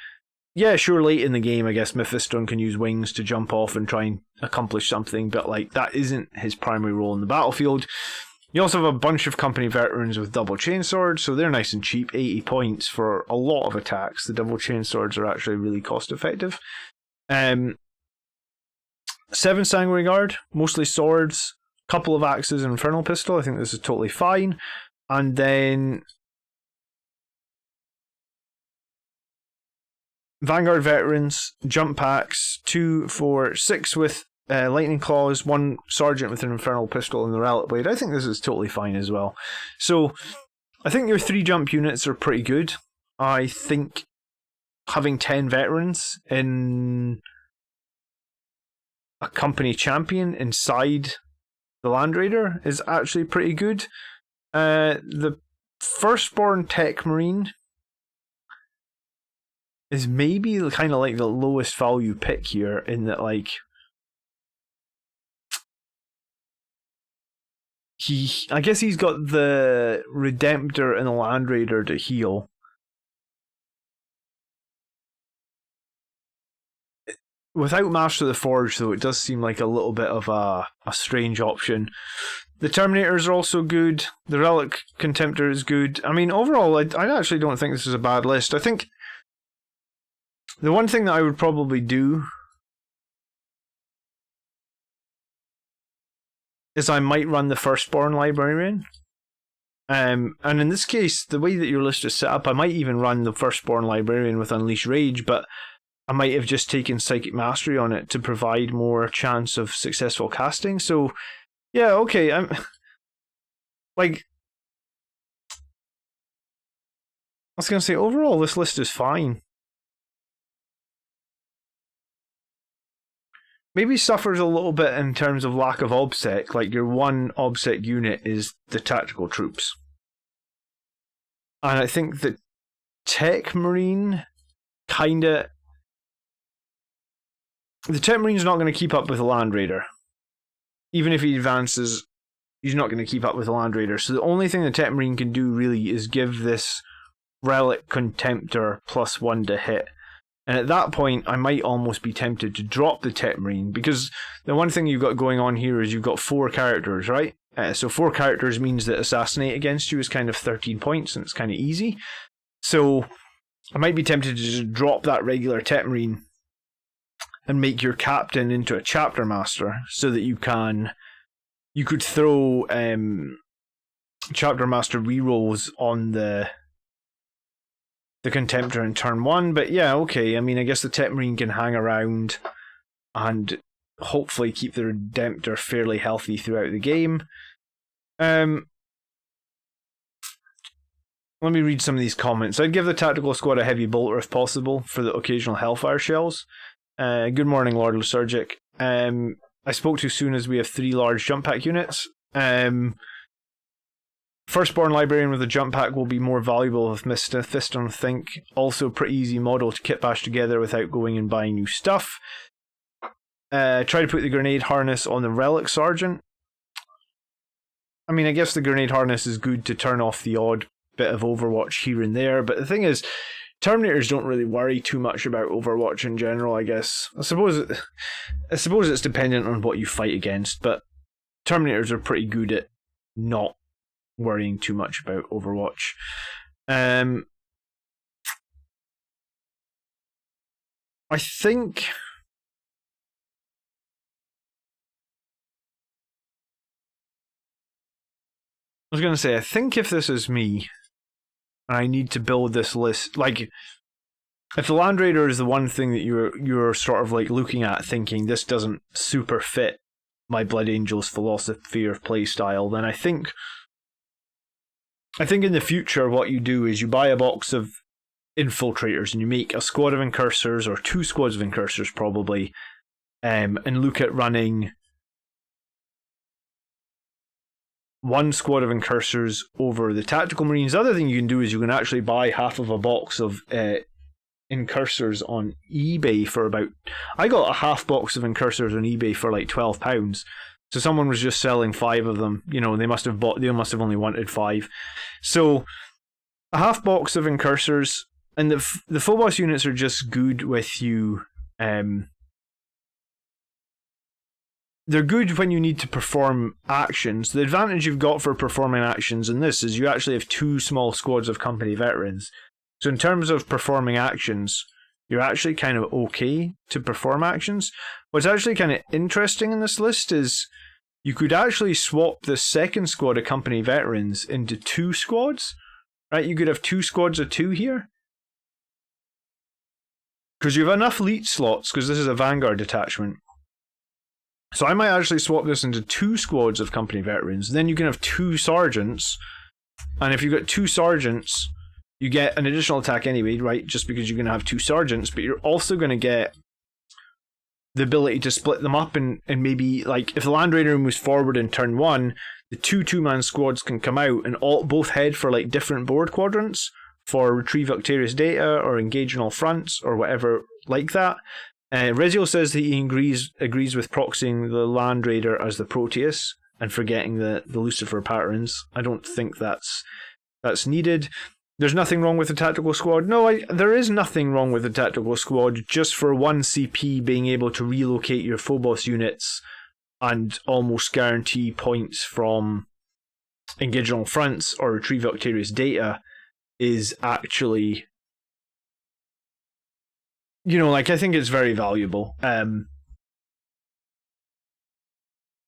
yeah, sure, late in the game, I guess Mephiston can use Wings to jump off and try and accomplish something, but like that isn't his primary role in the battlefield. You also have a bunch of company veterans with double chainswords, so they're nice and cheap, 80 points for a lot of attacks. The double chainswords are actually really cost effective. 7 Sanguinary Guard, mostly swords, couple of axes and Infernal Pistol. I think this is totally fine. And then Vanguard Veterans, Jump Packs, 2, 4, 6 with Lightning Claws, 1 Sergeant with an Infernal Pistol and the Relic Blade. I think this is totally fine as well. So I think your 3 jump units are pretty good. I think having 10 veterans in a company champion inside the Land Raider is actually pretty good. The Firstborn Tech Marine is maybe kind of like the lowest value pick here, in that like I guess he's got the Redemptor and the Land Raider to heal. Without Master of the Forge, though, it does seem like a little bit of a strange option. The Terminators are also good. The Relic Contemptor is good. I mean, overall, I actually don't think this is a bad list. I think the one thing that I would probably do is I might run the Firstborn Librarian. And in this case, the way that your list is set up, I might even run the Firstborn Librarian with Unleash Rage, but I might have just taken Psychic Mastery on it to provide more chance of successful casting. So, yeah, okay. I'm like, I was going to say, overall, this list is fine. Maybe suffers a little bit in terms of lack of OBSEC. Like, your one OBSEC unit is the tactical troops. And I think that Tech Marine kinda... The Tech Marine's not going to keep up with the Land Raider. Even if he advances, he's not going to keep up with the Land Raider. So the only thing the Tech Marine can do, really, is give this Relic Contemptor +1 to hit. And at that point, I might almost be tempted to drop the Tech Marine, because the one thing you've got going on here is you've got 4 characters, right? So 4 characters means that Assassinate against you is kind of 13 points, and it's kind of easy. So I might be tempted to just drop that regular Tech Marine and make your captain into a Chapter Master, so that you could throw Chapter Master rerolls on the Contemptor in turn 1. But yeah, okay, I mean, I guess the Tech Marine can hang around and hopefully keep the Redemptor fairly healthy throughout the game. Let me read some of these comments. I'd give the Tactical Squad a Heavy Bolter if possible for the occasional Hellfire Shells. Good morning, Lord Lysurgic. I spoke too soon, as we have 3 large jump pack units. Firstborn Librarian with a jump pack will be more valuable with Mephiston Think. Also, pretty easy model to kit bash together without going and buying new stuff. Try to put the Grenade Harness on the Relic Sergeant. I mean, I guess the Grenade Harness is good to turn off the odd bit of Overwatch here and there, but the thing is, Terminators don't really worry too much about Overwatch in general, I guess. I suppose it's dependent on what you fight against, but Terminators are pretty good at not worrying too much about Overwatch. I think I think if this is me and I need to build this list, like, if the Land Raider is the one thing that you're sort of like looking at thinking this doesn't super fit my Blood Angel's philosophy or play style, then I think in the future what you do is you buy a box of Infiltrators and you make a squad of Incursors, or 2 squads of Incursors probably, and look at running 1 squad of Incursors over the Tactical Marines. The other thing you can do is you can actually buy half of a box of Incursors on eBay for about... I got a half box of Incursors on eBay for like £12. So someone was just selling 5 of them. You know, they must have only wanted 5. So a half box of Incursors, and the full boss units are just good with you. They're good when you need to perform actions. The advantage you've got for performing actions in this is you actually have 2 small squads of company veterans. So in terms of performing actions, you're actually kind of okay to perform actions. What's actually kind of interesting in this list is you could actually swap the second squad of company veterans into 2 squads. Right? You could have 2 squads of 2 here. Because you have enough leech slots, because this is a Vanguard detachment. So I might actually swap this into 2 squads of company veterans. Then you can have 2 sergeants. And if you've got 2 sergeants, you get an additional attack anyway, right? Just because you're going to have 2 sergeants. But you're also going to get the ability to split them up and maybe, like, if the Land Raider moves forward in turn 1, the two-man squads can come out and both head for, like, different board quadrants for retrieve Octarius data or engage in all fronts or whatever like that. Rezio says that he agrees with proxying the Land Raider as the Proteus and forgetting the Lucifer patterns. I don't think that's needed. There's nothing wrong with the tactical squad. No, there is nothing wrong with the tactical squad, just for 1 CP being able to relocate your Phobos units and almost guarantee points from engage on all fronts or retrieve Octarius data is actually, I think it's very valuable. I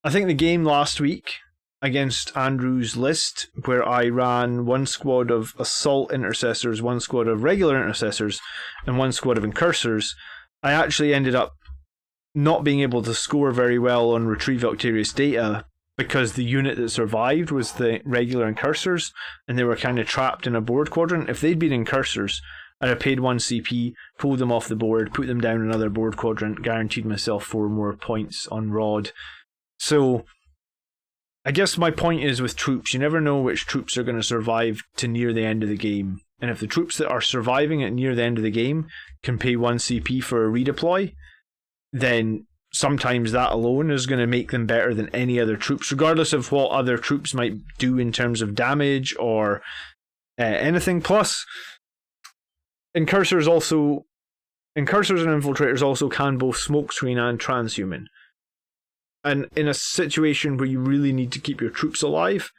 think the game last week against Andrew's list, where I ran 1 squad of assault intercessors, 1 squad of regular intercessors, and 1 squad of incursors, I actually ended up not being able to score very well on retrieve Octarius data because the unit that survived was the regular incursors, and they were kind of trapped in a board quadrant. If they'd been incursors, I'd have paid 1 CP, pulled them off the board, put them down another board quadrant, guaranteed myself 4 more points on Rod. So I guess my point is, with troops, you never know which troops are going to survive to near the end of the game. And if the troops that are surviving at near the end of the game can pay 1 CP for a redeploy, then sometimes that alone is going to make them better than any other troops, regardless of what other troops might do in terms of damage or anything. Plus, Incursors and Infiltrators also can both smokescreen and transhuman. And in a situation where you really need to keep your troops alive,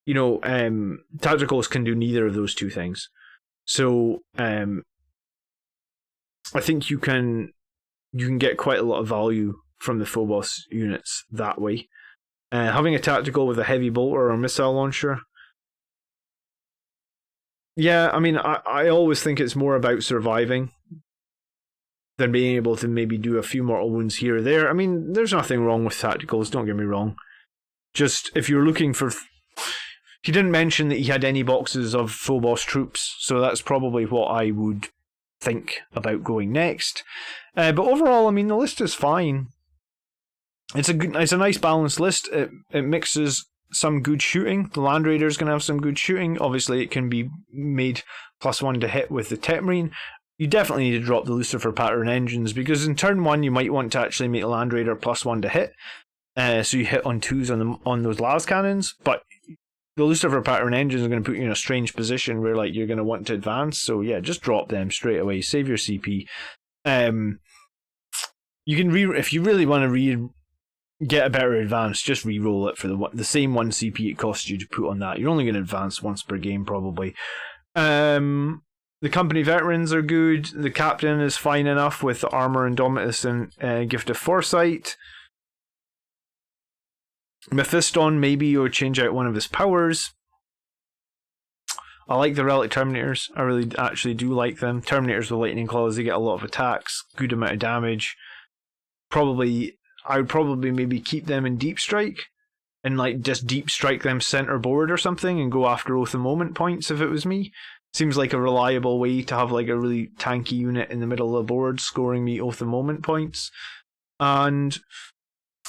tacticals can do neither of those 2 things. So I think you can get quite a lot of value from the Phobos units that way. Having a tactical with a heavy bolter or missile launcher, yeah, I mean, I always think it's more about surviving than being able to maybe do a few mortal wounds here or there. I mean, there's nothing wrong with tacticals, don't get me wrong. Just, if you're looking for... He didn't mention that he had any boxes of Phobos troops, so that's probably what I would think about going next. But overall, I mean, the list is fine. It's a nice balanced list. It mixes some good shooting. The Land Raider is going to have some good shooting. Obviously, it can be made +1 to hit with the Tetmarine. You definitely need to drop the Lucifer pattern engines, because in turn 1 you might want to actually make a Land Raider +1 to hit, so you hit on 2s on those las cannons. But the Lucifer pattern engines are going to put you in a strange position where, like, you're going to want to advance. So yeah, just drop them straight away. Save your CP. You can if you really want to get a better advance, just re-roll it for the same 1 CP it costs you to put on that. You're only going to advance once per game, probably. The company veterans are good. The captain is fine enough with the armor, Indomitus, and Gift of Foresight. Mephiston, maybe you would change out one of his powers. I like the Relic Terminators. I really actually do like them. Terminators with Lightning Claws, they get a lot of attacks, good amount of damage. I would probably maybe keep them in Deep Strike and, like, just Deep Strike them center board or something and go after Oath of Moment points if it was me. Seems like a reliable way to have, like, a really tanky unit in the middle of the board scoring me Oath of Moment points. And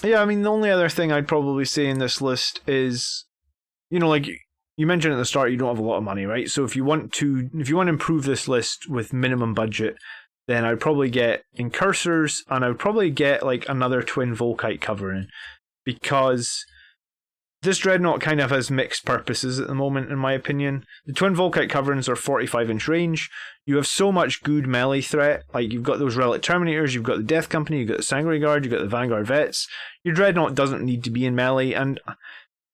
yeah, I mean, the only other thing I'd probably say in this list is, like you mentioned at the start, you don't have a lot of money, right? So if you want to improve this list with minimum budget, then I'd probably get Incursors, and I would probably get, like, another Twin Volkite covering, because this Dreadnought kind of has mixed purposes at the moment, in my opinion. The Twin Volkite coverings are 45-inch range. You have so much good melee threat. Like, you've got those Relic Terminators, you've got the Death Company, you've got the Sanguinary Guard, you've got the Vanguard Vets. Your Dreadnought doesn't need to be in melee, and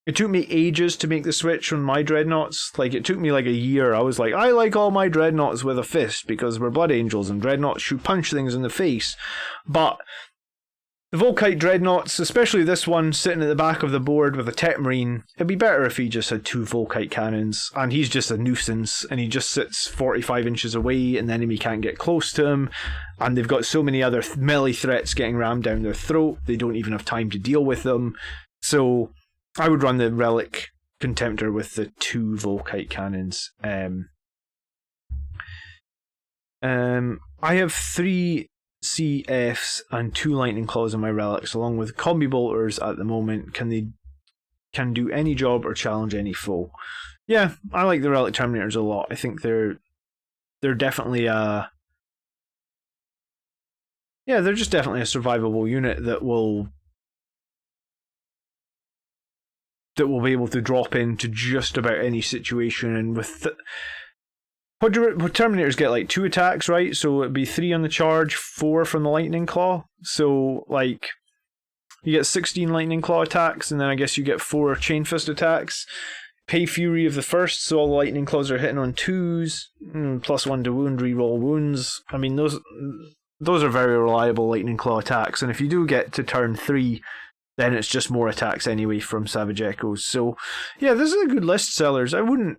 it took me ages to make the switch from my Dreadnoughts. Like, it took me like a year. I was like, I like all my Dreadnoughts with a fist, because we're Blood Angels, and Dreadnoughts should punch things in the face. But the Volkite Dreadnoughts, especially this one sitting at the back of the board with a Tetmarine, it'd be better if he just had 2 Volkite cannons, and he's just a nuisance, and he just sits 45 inches away, and the enemy can't get close to him, and they've got so many other melee threats getting rammed down their throat, they don't even have time to deal with them. So I would run the Relic Contemptor with the 2 Volkite cannons. I have 3 CFs and 2 lightning claws on my relics, along with combi bolters at the moment. Can do any job or challenge any foe. Yeah, I like the relic terminators a lot. I think they're definitely they're just definitely a survivable unit that will be able to drop into just about any situation. And with what Terminators get, like 2 attacks, right? So it'd be 3 on the charge, 4 from the Lightning Claw. So like you get 16 Lightning Claw attacks, and then I guess you get 4 Chain Fist attacks. Pay Fury of the first, so all the Lightning Claws are hitting on 2s. +1 to wound, reroll wounds. I mean, those are very reliable Lightning Claw attacks, and if you do get to turn 3, then it's just more attacks anyway from Savage Echoes. So yeah, this is a good list, sellers. I wouldn't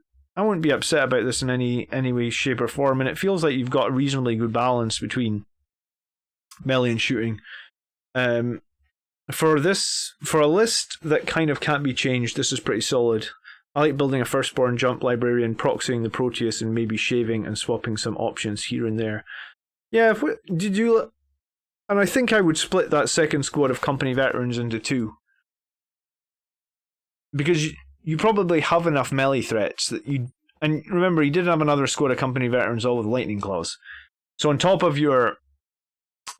be upset about this in any way, shape or form, and it feels like you've got a reasonably good balance between melee and shooting. For a list that kind of can't be changed, this is pretty solid. I like building a Firstborn Jump Librarian, proxying the Proteus, and maybe shaving and swapping some options here and there. Yeah, and I think I would split that second squad of company veterans into 2. Because you probably have enough melee threats that you... And remember, you did have another squad of company veterans, all with Lightning Claws. So on top of your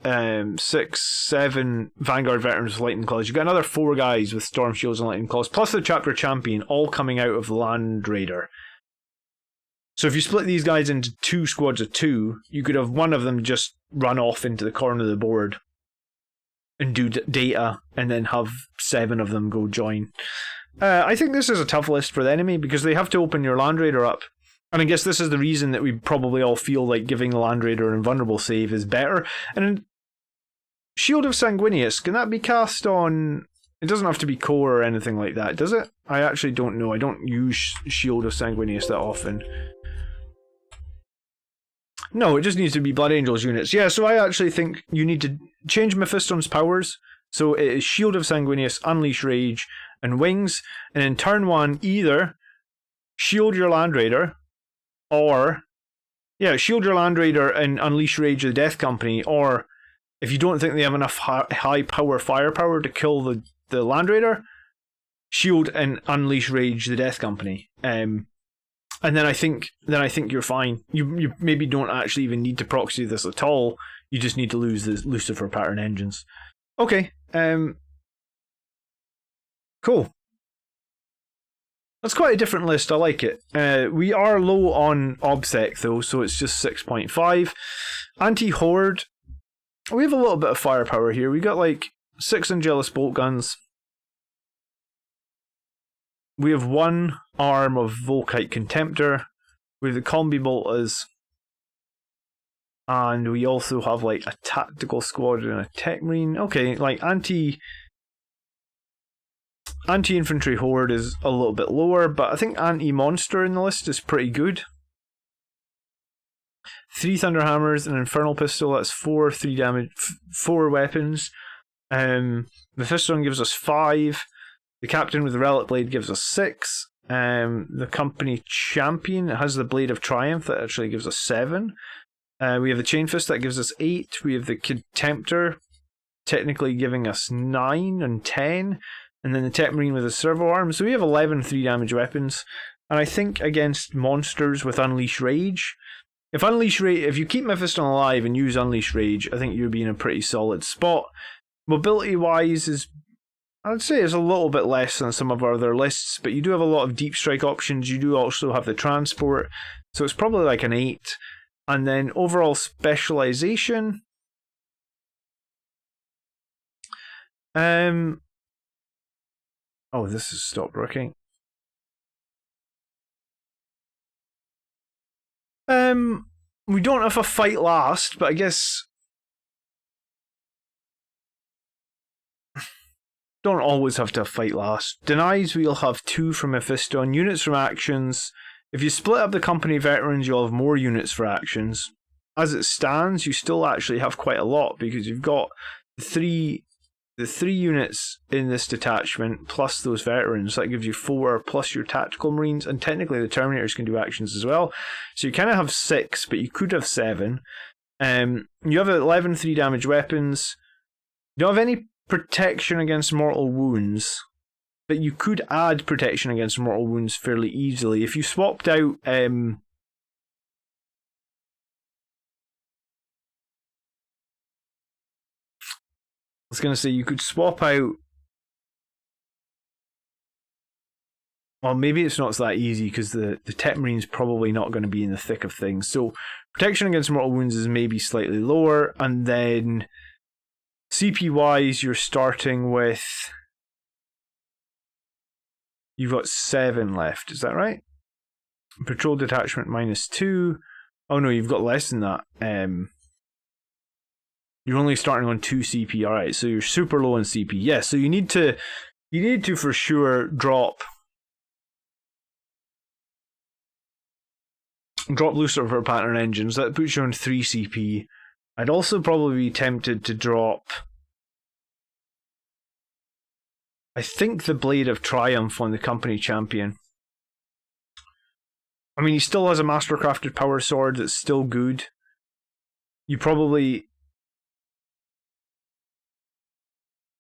6, 7 Vanguard veterans with Lightning Claws, you got another 4 guys with Storm Shields and Lightning Claws, plus the Chapter Champion, all coming out of the Land Raider. So if you split these guys into 2 squads of 2, you could have one of them just run off into the corner of the board and do data, and then have 7 of them go join. I think this is a tough list for the enemy, because they have to open your Land Raider up. And I guess this is the reason that we probably all feel like giving the Land Raider an invulnerable save is better. And Shield of Sanguinius, can that be cast on... It doesn't have to be core or anything like that, does it? I actually don't know. I don't use Shield of Sanguinius that often. No, it just needs to be Blood Angels units. Yeah, so I actually think you need to change Mephiston's powers. So it is Shield of Sanguinius, Unleash Rage, and Wings. And in turn 1, either shield your Land Raider, or... Yeah, shield your Land Raider and Unleash Rage of the Death Company, or if you don't think they have enough high power firepower to kill the Land Raider, shield and Unleash Rage the Death Company. And then I think you're fine. You maybe don't actually even need to proxy this at all. You just need to lose the Lucifer pattern engines. Okay. Cool. That's quite a different list. I like it. We are low on OBSEC though, so it's just 6.5. Anti-Horde. We have a little bit of firepower here. We got like 6 Angelus bolt guns. We have 1 arm of Volkite Contemptor. We have the combi bolters. And we also have like a tactical squad and a tech marine. Okay, like anti-infantry horde is a little bit lower, but I think anti-monster in the list is pretty good. 3 Thunderhammers, an Infernal Pistol, that's 4 3 damage, 4 weapons. Mephiston gives us 5. The Captain with the Relic Blade gives us 6. The Company Champion has the Blade of Triumph, that actually gives us 7. We have the Chain Fist, that gives us 8. We have the Contemptor, technically giving us 9 and 10. And then the Tech Marine with the Servo Arm. So we have 11 3 damage weapons. And I think against monsters with Unleash Rage, if you keep Mephiston alive and use Unleash Rage, I think you'll be in a pretty solid spot. Mobility wise I'd say it's a little bit less than some of our other lists, but you do have a lot of deep strike options. You do also have the transport, so it's probably like an 8. And then overall specialization. Oh, this has stopped working. We don't have a fight last, but I guess don't always have to fight last. Denies, we'll have 2 from Mephiston. Units from actions. If you split up the company veterans, you'll have more units for actions. As it stands, you still actually have quite a lot, because you've got the three units in this detachment plus those veterans. That gives you 4 plus your tactical marines, and technically the Terminators can do actions as well. So you kind of have 6, but you could have 7. You have 11 3 damage weapons. You don't have any protection against mortal wounds, but you could add protection against mortal wounds fairly easily. If you swapped out... I was going to say, you could swap out... Well, maybe it's not that easy because the Tech Marine's probably not going to be in the thick of things. So protection against mortal wounds is maybe slightly lower, and then CP-wise, you're starting with... You've got 7 left, is that right? Patrol detachment -2. Oh no, you've got less than that. You're only starting on 2 CP, alright, so you're super low on CP. Yeah, so you need to for sure drop Lucifer pattern engines. That puts you on 3 CP. I'd also probably be tempted to drop, I think, the Blade of Triumph on the company champion. I mean, he still has a mastercrafted power sword that's still good. You probably...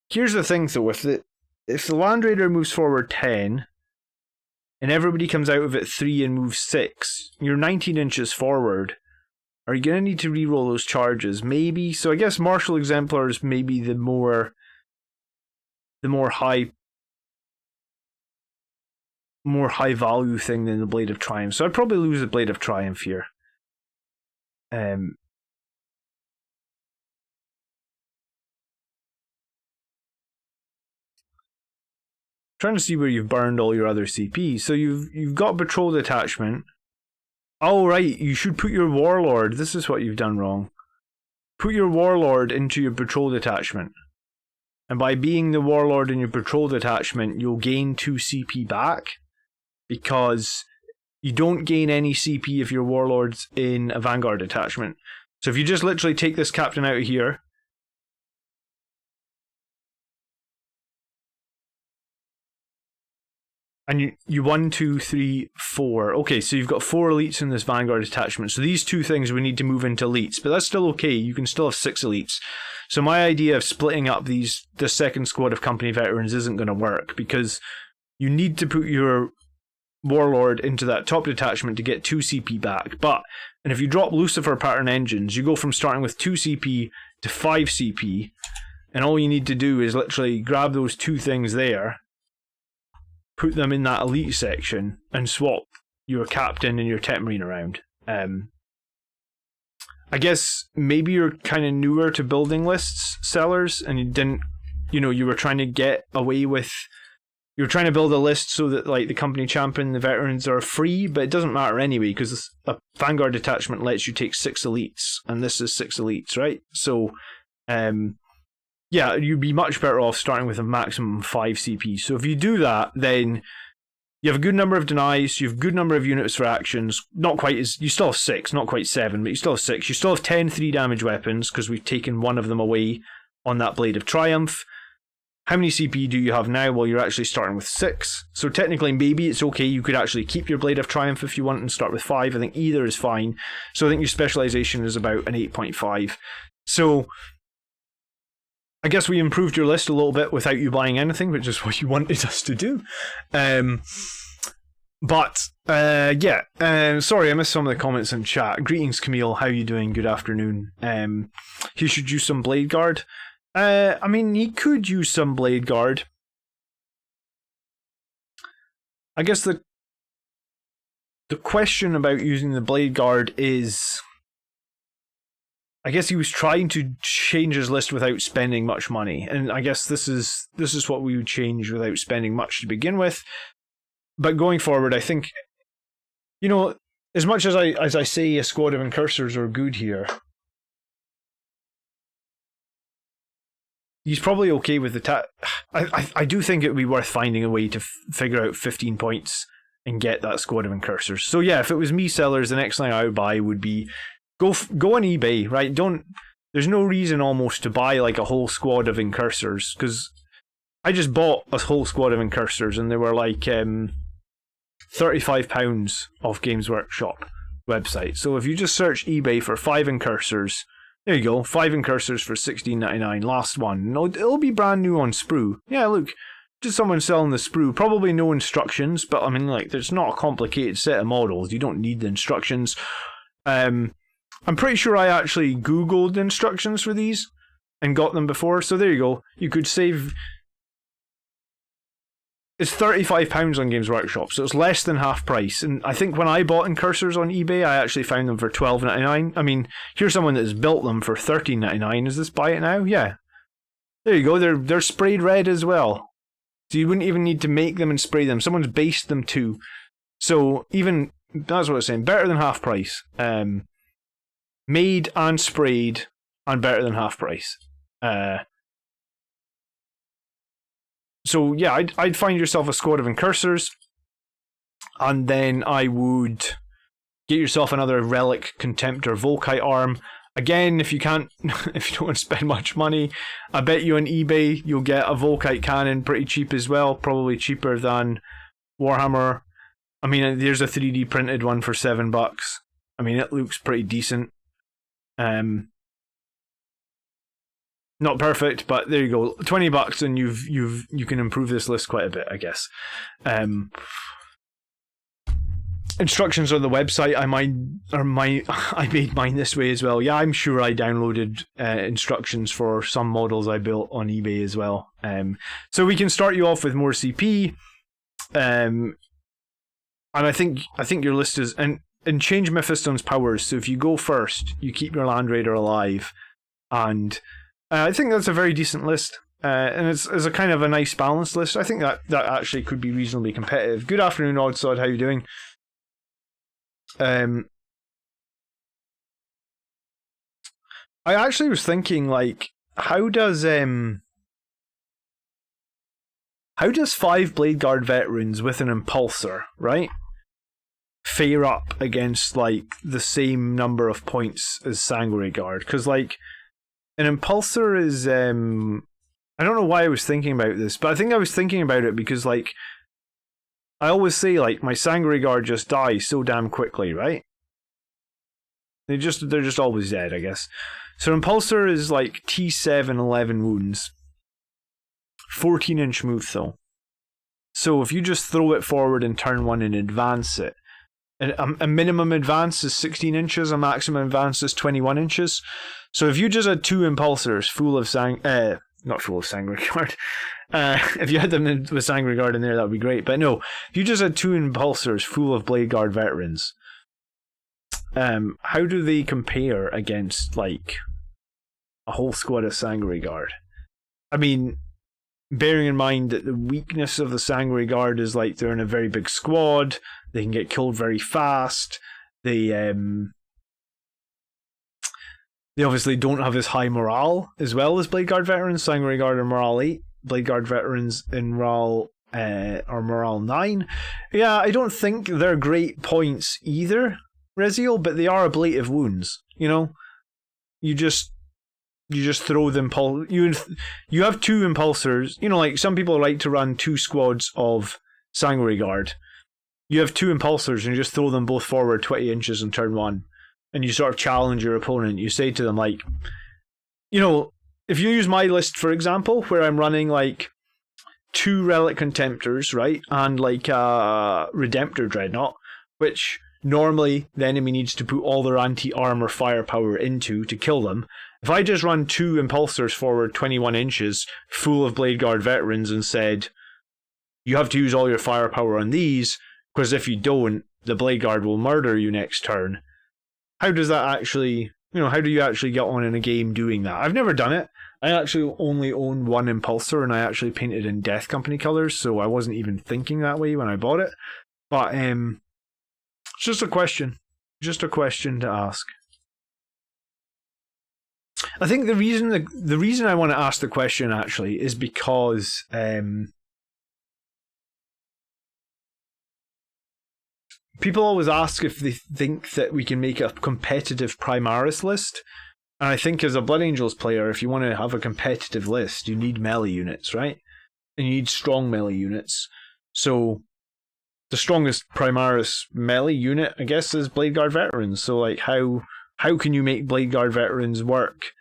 Here's the thing though, if the Land Raider moves forward 10, and everybody comes out of it 3 and moves 6, you're 19 inches forward. Are you going to need to reroll those charges? Maybe. So I guess Martial Exemplars may be the more high value thing than the Blade of Triumph. So I'd probably lose the Blade of Triumph here. Trying to see where you've burned all your other CP. So you've got Patrol Detachment. Oh right, you should put your Warlord. This is what you've done wrong. Put your Warlord into your Patrol Detachment. And by being the Warlord in your Patrol Detachment, you'll gain 2 CP back. Because you don't gain any CP if your Warlord's in a Vanguard detachment. So if you just literally take this Captain out of here, and you 1, 2, 3, 4. Okay, so you've got 4 elites in this Vanguard detachment. So these 2 things we need to move into elites, but that's still okay. You can still have 6 elites. So my idea of splitting up the second squad of company veterans isn't going to work, because you need to put your Warlord into that top detachment to get 2 CP back. And if you drop Lucifer pattern engines, you go from starting with 2 CP to 5 CP, and all you need to do is literally grab those 2 things there, put them in that elite section, and swap your captain and your Tech Marine around. I guess maybe you're kind of newer to building lists, sellers, and you were trying to get away with, you were trying to build a list so that like the company champion, the veterans are free, but it doesn't matter anyway, because a Vanguard detachment lets you take 6 elites, and this is 6 elites, right? So, yeah, you'd be much better off starting with a maximum 5 CP. So if you do that, then you have a good number of denies, you have a good number of units for actions, not quite as, you still have 6, not quite 7, but you still have 6. You still have 10 3 damage weapons, because we've taken one of them away on that Blade of Triumph. How many CP do you have now? Well, you're actually starting with 6. So technically, maybe it's okay. You could actually keep your Blade of Triumph if you want and start with 5. I think either is fine. So I think your specialization is about an 8.5. So I guess we improved your list a little bit without you buying anything, which is what you wanted us to do. Sorry, I missed some of the comments in chat. Greetings, Camille. How are you doing? Good afternoon. He should use some Blade Guard. I mean, he could use some Blade Guard. I guess the question about using the Blade Guard is, I guess he was trying to change his list without spending much money, and I guess this is what we would change without spending much to begin with. But going forward, I think, as much as I say a squad of incursors are good here, he's probably okay with the I do think it would be worth finding a way to figure out 15 points and get that squad of incursors. So yeah, if it was me, sellers, the next thing I would buy would be go on eBay, right? There's no reason almost to buy like a whole squad of incursors, because I just bought a whole squad of incursors and they were like £35 off Games Workshop. website. So if you just search eBay for 5 incursors, there you go, 5 incursors for $16.99, last one. No, it'll be brand new on sprue. Yeah, look, just someone selling the sprue. Probably no instructions, but I mean, like, there's not a complicated set of models. You don't need the instructions. I'm pretty sure I actually Googled instructions for these and got them before. So there you go. You could save... It's £35 on Games Workshop, so it's less than half price. And I think when I bought incursors on eBay, I actually found them for $12.99. I mean, here's someone that's built them for $13.99. Is this buy it now? Yeah. There you go. They're sprayed red as well. So you wouldn't even need to make them and spray them. Someone's based them too. So even, that's what I was saying, better than half price. Made and sprayed and better than half price. So yeah, I'd find yourself a squad of incursors, and then I would get yourself another relic, contemptor, Volkite arm. Again, if you don't want to spend much money, I bet you on eBay you'll get a Volkite cannon pretty cheap as well, probably cheaper than Warhammer. I mean, there's a 3D printed one for $7. I mean, it looks pretty decent. Not perfect, but there you go. $20 and you can improve this list quite a bit, I guess. Instructions on the website. I made mine this way as well. Yeah, I'm sure I downloaded instructions for some models I built on eBay as well. So we can start you off with more CP, and I think your list is and change Mephiston's powers. So if you go first, you keep your Land Raider alive, and I think that's a very decent list. And it's a kind of a nice balanced list. I think that actually could be reasonably competitive. Good afternoon, Oddsod. How you doing? I actually was thinking, like, how does 5 Bladeguard veterans with an impulsor, right, fare up against like the same number of points as Sanguinary Guard? Because like an impulsor is I don't know why I was thinking about this, but I think I was thinking about it because like I always say, like, my Sanguinary Guard just dies so damn quickly, right? They're just always dead, I guess. So Impulsor is like T7, 11 wounds. 14-inch move, though. So if you just throw it forward in turn 1 and advance it, a minimum advance is 16 inches, a maximum advance is 21 inches. So if you just had 2 Impulsors full of not full of Sanguinary Guard. If you had them with Sanguinary Guard in there, that would be great. But no, if you just had 2 Impulsors full of Bladeguard veterans, how do they compare against, like, a whole squad of Sanguinary Guard? I mean, bearing in mind that the weakness of the Sanguinary Guard is, like, they're in a very big squad, they can get killed very fast, They obviously don't have as high morale as well as Bladeguard veterans. Sanguinary Guard are morale 8. Bladeguard veterans in morale are morale 9. Yeah, I don't think they're great points either, Reziel, but they are ablative wounds. You know, you just throw them. You have 2 impulsors. You know, like some people like to run 2 squads of Sanguinary Guard. You have 2 impulsors and you just throw them both forward 20 inches in turn 1. And you sort of challenge your opponent. You say to them, like, you know, if you use my list, for example, where I'm running, like, 2 Relic Contemptors, right, and, like, a Redemptor Dreadnought, which normally the enemy needs to put all their anti-armor firepower into to kill them. If I just run 2 Impulsors forward 21 inches, full of Bladeguard veterans, and said, you have to use all your firepower on these, because if you don't, the Bladeguard will murder you next turn. How does that actually, how do you actually get on in a game doing that? I've never done it. I actually only own 1 Impulsor, and I actually painted in Death Company colours, so I wasn't even thinking that way when I bought it. But it's just a question. Just a question to ask. I think the reason I want to ask the question, actually, is because people always ask if they think that we can make a competitive Primaris list. And I think as a Blood Angels player, if you want to have a competitive list, you need melee units, right? And you need strong melee units. So the strongest Primaris melee unit, I guess, is Blade Guard Veterans. So, like, how can you make Blade Guard Veterans work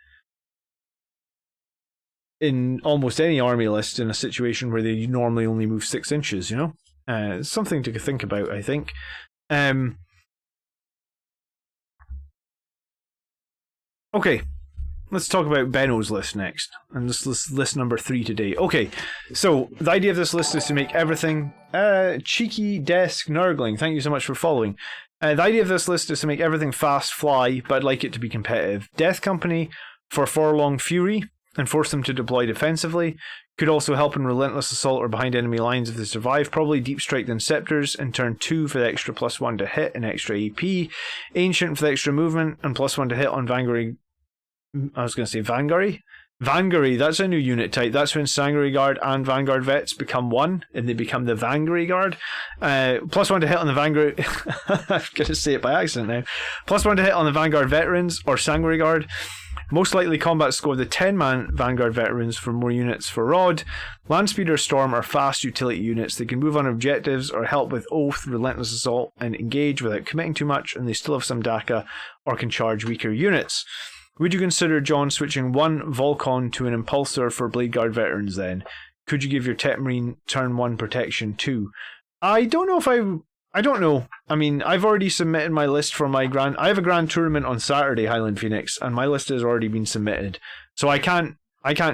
in almost any army list in a situation where they normally only move 6 inches, you know? It's something to think about, I think. Okay, let's talk about Benno's list next. And this is list number 3 today. Okay, so the idea of this list is to make everything... Cheeky Desk Nurgling, thank you so much for following. The idea of this list is to make everything fast fly, but I'd like it to be competitive. Death Company for Forlong Fury, and force them to deploy defensively. Could also help in Relentless Assault or behind enemy lines if they survive. Probably Deep Strike then Scepters, and turn 2 for the extra +1 to hit and extra AP. Ancient for the extra movement, and +1 to hit on Vanguard. I was going to say Vanguard? Vanguard, that's a new unit type. That's when Sanguinary Guard and Vanguard Vets become one, and they become the Vanguard Guard. +1 to hit on the Vanguard... I'm going to say it by accident now. +1 to hit on the Vanguard Veterans or Sanguinary Guard. Most likely combat score the 10-man Vanguard Veterans for more units for Rod. Landspeed or Storm are fast utility units. They can move on objectives or help with Oath, Relentless Assault, and engage without committing too much, and they still have some DACA or can charge weaker units. Would you consider, John, switching one Volcon to an Impulsor for Blade Guard Veterans then? Could you give your Tech Marine turn 1 protection too? I don't know if I don't know. I mean, I've already submitted my list for my grand... I have a grand tournament on Saturday, Highland Phoenix, and my list has already been submitted. So I can't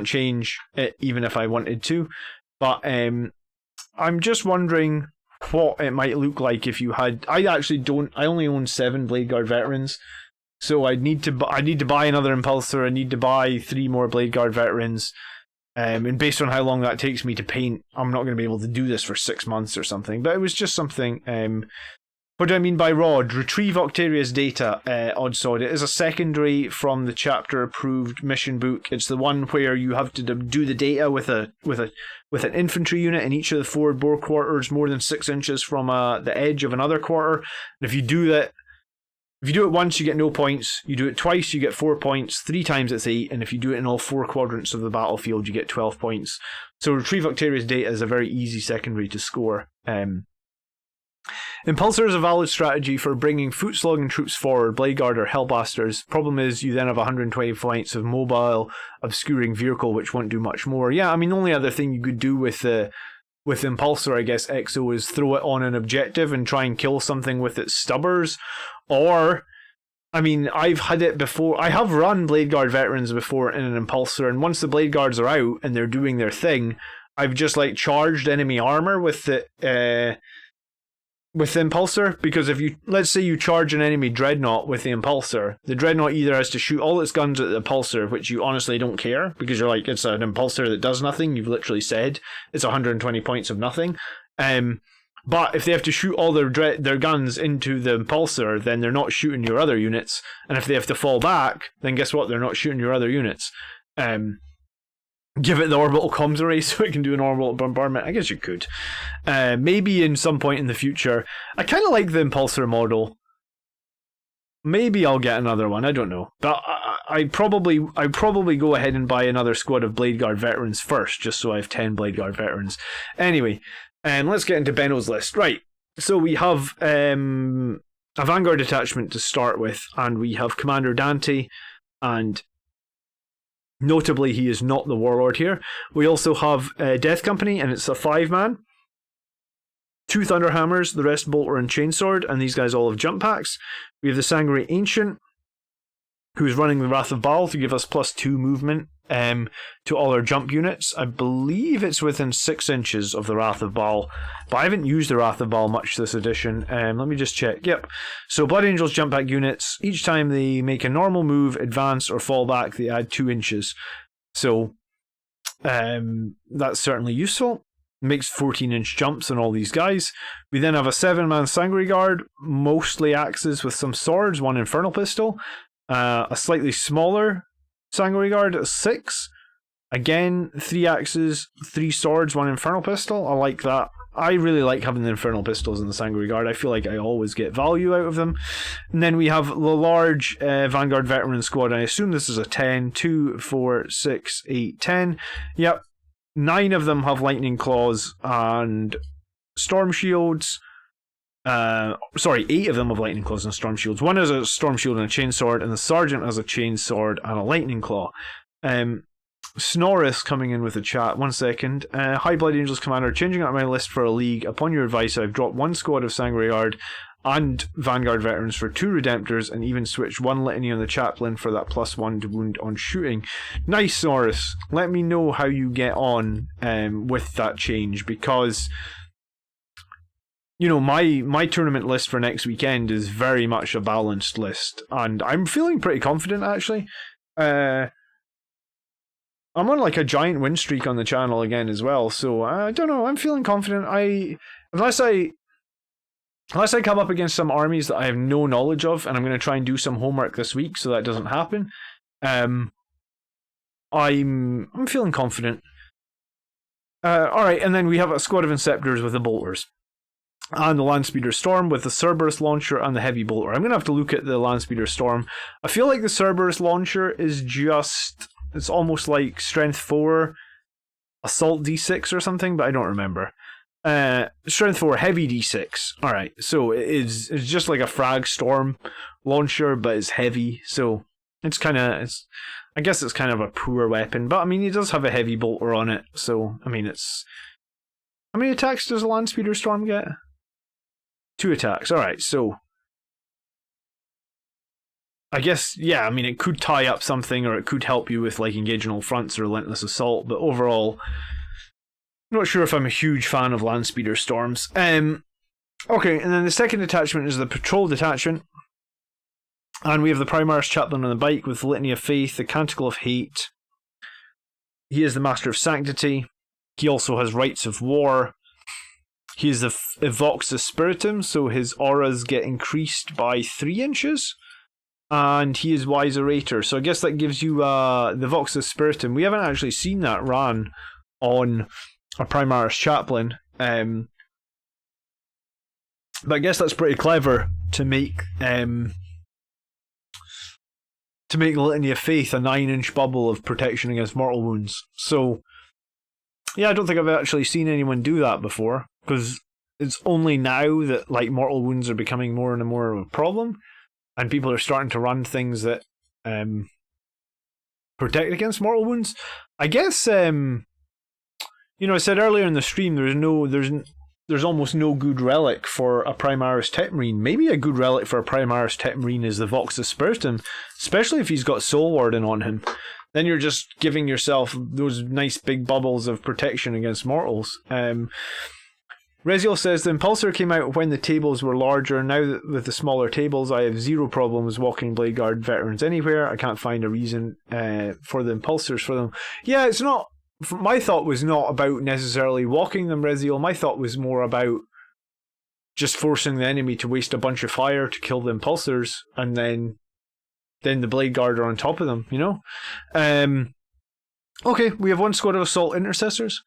change it even if I wanted to. But I'm just wondering what it might look like if you had... I only own 7 Blade Guard Veterans. So I need to buy another Impulsor. I need to buy 3 more Blade Guard Veterans. And based on how long that takes me to paint, I'm not going to be able to do this for 6 months or something. But it was just something. What do I mean by Rod? Retrieve Octarius data, Oddsod. It is a secondary from the chapter approved mission book. It's the one where you have to do the data with an infantry unit in each of the 4 bore quarters more than 6 inches from the edge of another quarter. And if you do that, if you do it once, you get no points. You do it twice, you get 4 points. 3 times, it's 8. And if you do it in all 4 quadrants of the battlefield, you get 12 points. So Retrieve Octarius data is a very easy secondary to score. Impulsor is a valid strategy for bringing foot-slogging troops forward, Blade Guard or Hellblasters. Problem is, you then have 120 points of mobile, obscuring vehicle, which won't do much more. Yeah, I mean, the only other thing you could do with Impulsor, I guess, EXO, is throw it on an objective and try and kill something with its stubbers. Or, I mean, I've had it before. I have run Blade Guard Veterans before in an Impulsor, and once the Blade Guards are out and they're doing their thing, I've just like charged enemy armor with the Impulsor, because if you, let's say you charge an enemy Dreadnought with the Impulsor, the Dreadnought either has to shoot all its guns at the Impulsor, which you honestly don't care, because you're like, it's an Impulsor that does nothing. You've literally said it's 120 points of nothing. But if they have to shoot all their guns into the Impulsor, then they're not shooting your other units. And if they have to fall back, then guess what? They're not shooting your other units. Give it the orbital comms array so it can do an orbital bombardment. I guess you could. Maybe in some point in the future. I kind of like the Impulsor model. Maybe I'll get another one. I don't know. But I'd probably go ahead and buy another squad of Blade Guard Veterans first, just so I have 10 Blade Guard Veterans. Anyway. Let's get into Benno's list. Right, so we have a Vanguard detachment to start with, and we have Commander Dante, and notably he is not the Warlord here. We also have Death Company, and it's a 5-man. 2 Thunderhammers, the rest Bolter and Chainsword, and these guys all have jump packs. We have the Sanguinary Ancient, who's running the Wrath of Baal to give us +2 movement to all our jump units. I believe it's within 6 inches of the Wrath of Baal, but I haven't used the Wrath of Baal much this edition. Let me just check. Yep. So Blood Angels jump back units, each time they make a normal move, advance, or fall back, they add 2 inches. So that's certainly useful. Makes 14-inch jumps on all these guys. We then have a 7-man Sanguinary Guard, mostly axes with some swords, 1 Infernal Pistol. A slightly smaller Sanguinary Guard at 6. Again, 3 axes, 3 swords, 1 Infernal Pistol. I like that. I really like having the Infernal Pistols in the Sanguinary Guard. I feel like I always get value out of them. And then we have the large Vanguard Veteran Squad. I assume this is a 10. 2, 4, 6, 8, 10. Yep. 9 of them have Lightning Claws and Storm Shields. Sorry, 8 of them have lightning claws and storm shields. One has a storm shield and a chain sword, and the sergeant has a chain sword and a lightning claw. Snorris coming in with a chat. 1 second. Hi, Blood Angels Commander. Changing out my list for a league. Upon your advice, I've dropped 1 squad of Sangreal and Vanguard veterans for 2 Redemptors, and even switched 1 litany on the chaplain for that +1 to wound on shooting. Nice, Snorris. Let me know how you get on with that change, because my tournament list for next weekend is very much a balanced list, and I'm feeling pretty confident, actually. I'm on like a giant win streak on the channel again as well, so I don't know, I'm feeling confident. Unless I come up against some armies that I have no knowledge of, and I'm going to try and do some homework this week so that doesn't happen, I'm feeling confident. Alright, and then we have a squad of Inceptors with the Bolters. And the Landspeeder Storm with the Cerberus Launcher and the Heavy Bolter. I'm going to have to look at the Landspeeder Storm. I feel like the Cerberus Launcher is it's almost like Strength 4, Assault D6 or something, but I don't remember. Strength 4, Heavy D6. Alright, so it's just like a Frag Storm Launcher, but it's heavy, so I guess it's kind of a poor weapon, but I mean, it does have a Heavy Bolter on it, so, I mean, how many attacks does a Landspeeder Storm get? 2 attacks, alright, so I guess, yeah, I mean, it could tie up something, or it could help you with, like, engaging all fronts or Relentless Assault, but overall, I'm not sure if I'm a huge fan of Landspeeder Storms. Okay, and then the second detachment is the Patrol Detachment, and we have the Primaris Chaplain on the bike with the Litany of Faith, the Canticle of Hate. He is the Master of Sanctity. He also has Rites of War. He is the Evoxa Spiritum, so his auras get increased by 3 inches. And he is Wise Orator, so I guess that gives you the Voxa Spiritum. We haven't actually seen that ran on a Primaris Chaplain. But I guess that's pretty clever to make the Litany of Faith a 9-inch bubble of protection against mortal wounds. So, yeah, I don't think I've actually seen anyone do that before, because it's only now that like mortal wounds are becoming more and more of a problem, and people are starting to run things that protect against mortal wounds. I guess I said earlier in the stream there's almost no good relic for a Primaris Tetmarine. Maybe a good relic for a Primaris Tetmarine is the Voxa Spiritum, especially if he's got Soul Warden on him. Then you're just giving yourself those nice big bubbles of protection against mortals. Reziel says, the Impulsor came out when the tables were larger. Now that with the smaller tables, I have 0 problems walking Blade Guard veterans anywhere. I can't find a reason for the Impulsors for them. Yeah, it's not... My thought was not about necessarily walking them, Reziel. My thought was more about just forcing the enemy to waste a bunch of fire to kill the Impulsors, and then the Blade Guard are on top of them, Okay, we have 1 squad of Assault Intercessors.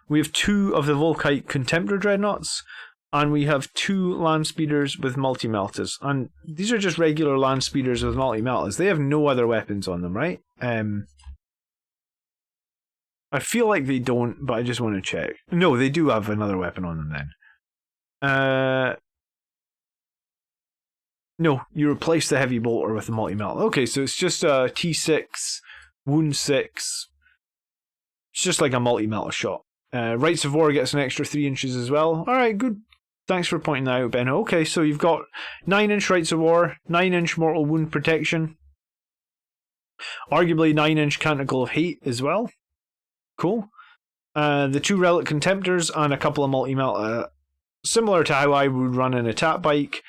We have 2 of the Volkite Contemptor Dreadnoughts, and we have 2 Landspeeders with Multi-Meltas. And these are just regular Landspeeders with Multi-Meltas. They have no other weapons on them, right? I feel like they don't, but I just want to check. No, they do have another weapon on them then. No, you replace the Heavy Bolter with the Multi-Melt. Okay, so it's just a T6, Wound 6. It's just like a Multi-Melta shot. Rites of War gets an extra 3 inches as well. Alright, good. Thanks for pointing that out, Benno. Okay, so you've got 9-inch Rites of War, 9-inch Mortal Wound Protection, arguably 9-inch Canticle of Hate as well. Cool. The 2 Relic Contemptors and a couple of Multi-Melta. Similar to how I would run an attack bike.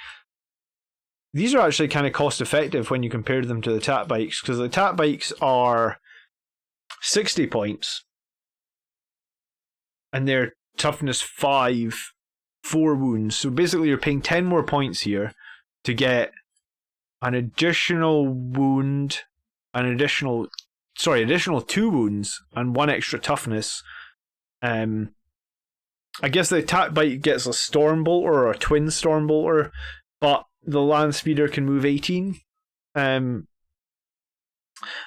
These are actually kind of cost effective when you compare them to the attack bikes, because the attack bikes are 60 points. And they're toughness 5, 4 wounds. So basically you're paying 10 more points here to get an additional wound, additional 2 wounds, and 1 extra toughness. I guess the attack bike gets a Storm Bolter or a Twin Storm Bolter, but the Landspeeder can move 18.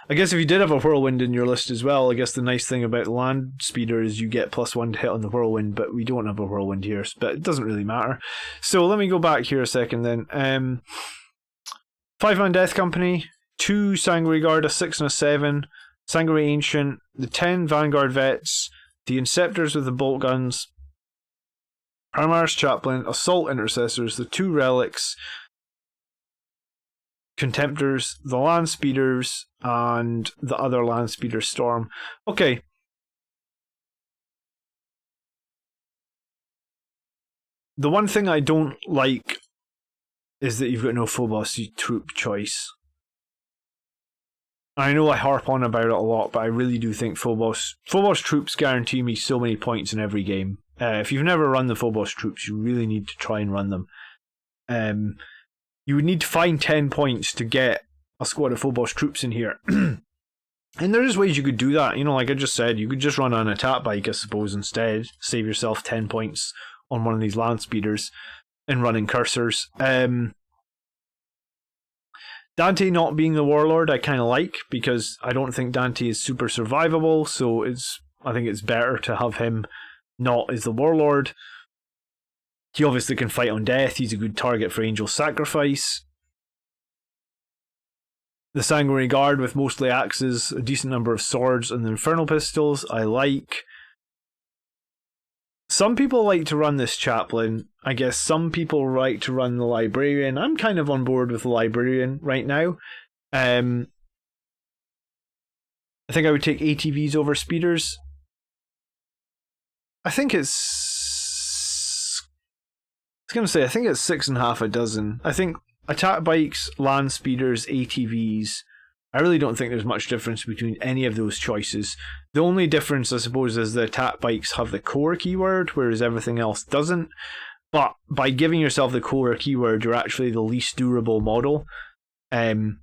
I guess if you did have a whirlwind in your list as well, I guess the nice thing about the land speeder is you get +1 to hit on the whirlwind, but we don't have a whirlwind here, but it doesn't really matter. So let me go back here a second then. 5-man Death Company, 2 Sanguinary Guard, a 6 and a 7, Sanguinary Ancient, the 10 Vanguard Vets, the Inceptors with the bolt guns, Primaris Chaplain, Assault Intercessors, the 2 Relics, Contemptors, the Land Speeders, and the other Land Speeder Storm. Okay. The one thing I don't like is that you've got no Phobos troop choice. I know I harp on about it a lot, but I really do think Phobos troops guarantee me so many points in every game. If you've never run the Phobos troops, you really need to try and run them. You would need to find 10 points to get a squad of Phobos troops in here. And there's ways you could do that. You know, like I just said, you could just run an attack bike, I suppose, instead. Save yourself 10 points on one of these land speeders and running cursors. Dante not being the warlord I kind of like, because I don't think Dante is super survivable, so I think it's better to have him not as the warlord. He obviously can fight on death. He's a good target for Angel Sacrifice. The Sanguinary Guard with mostly axes, a decent number of swords, and the Infernal Pistols I like. Some people like to run this Chaplain. I guess some people like to run the Librarian. I'm kind of on board with the Librarian right now. I think I would take ATVs over speeders. I think it's 6.5 a dozen. I think attack bikes, land speeders, ATVs. I really don't think there's much difference between any of those choices. The only difference, I suppose, is the attack bikes have the core keyword, whereas everything else doesn't. But by giving yourself the core keyword, you're actually the least durable model. And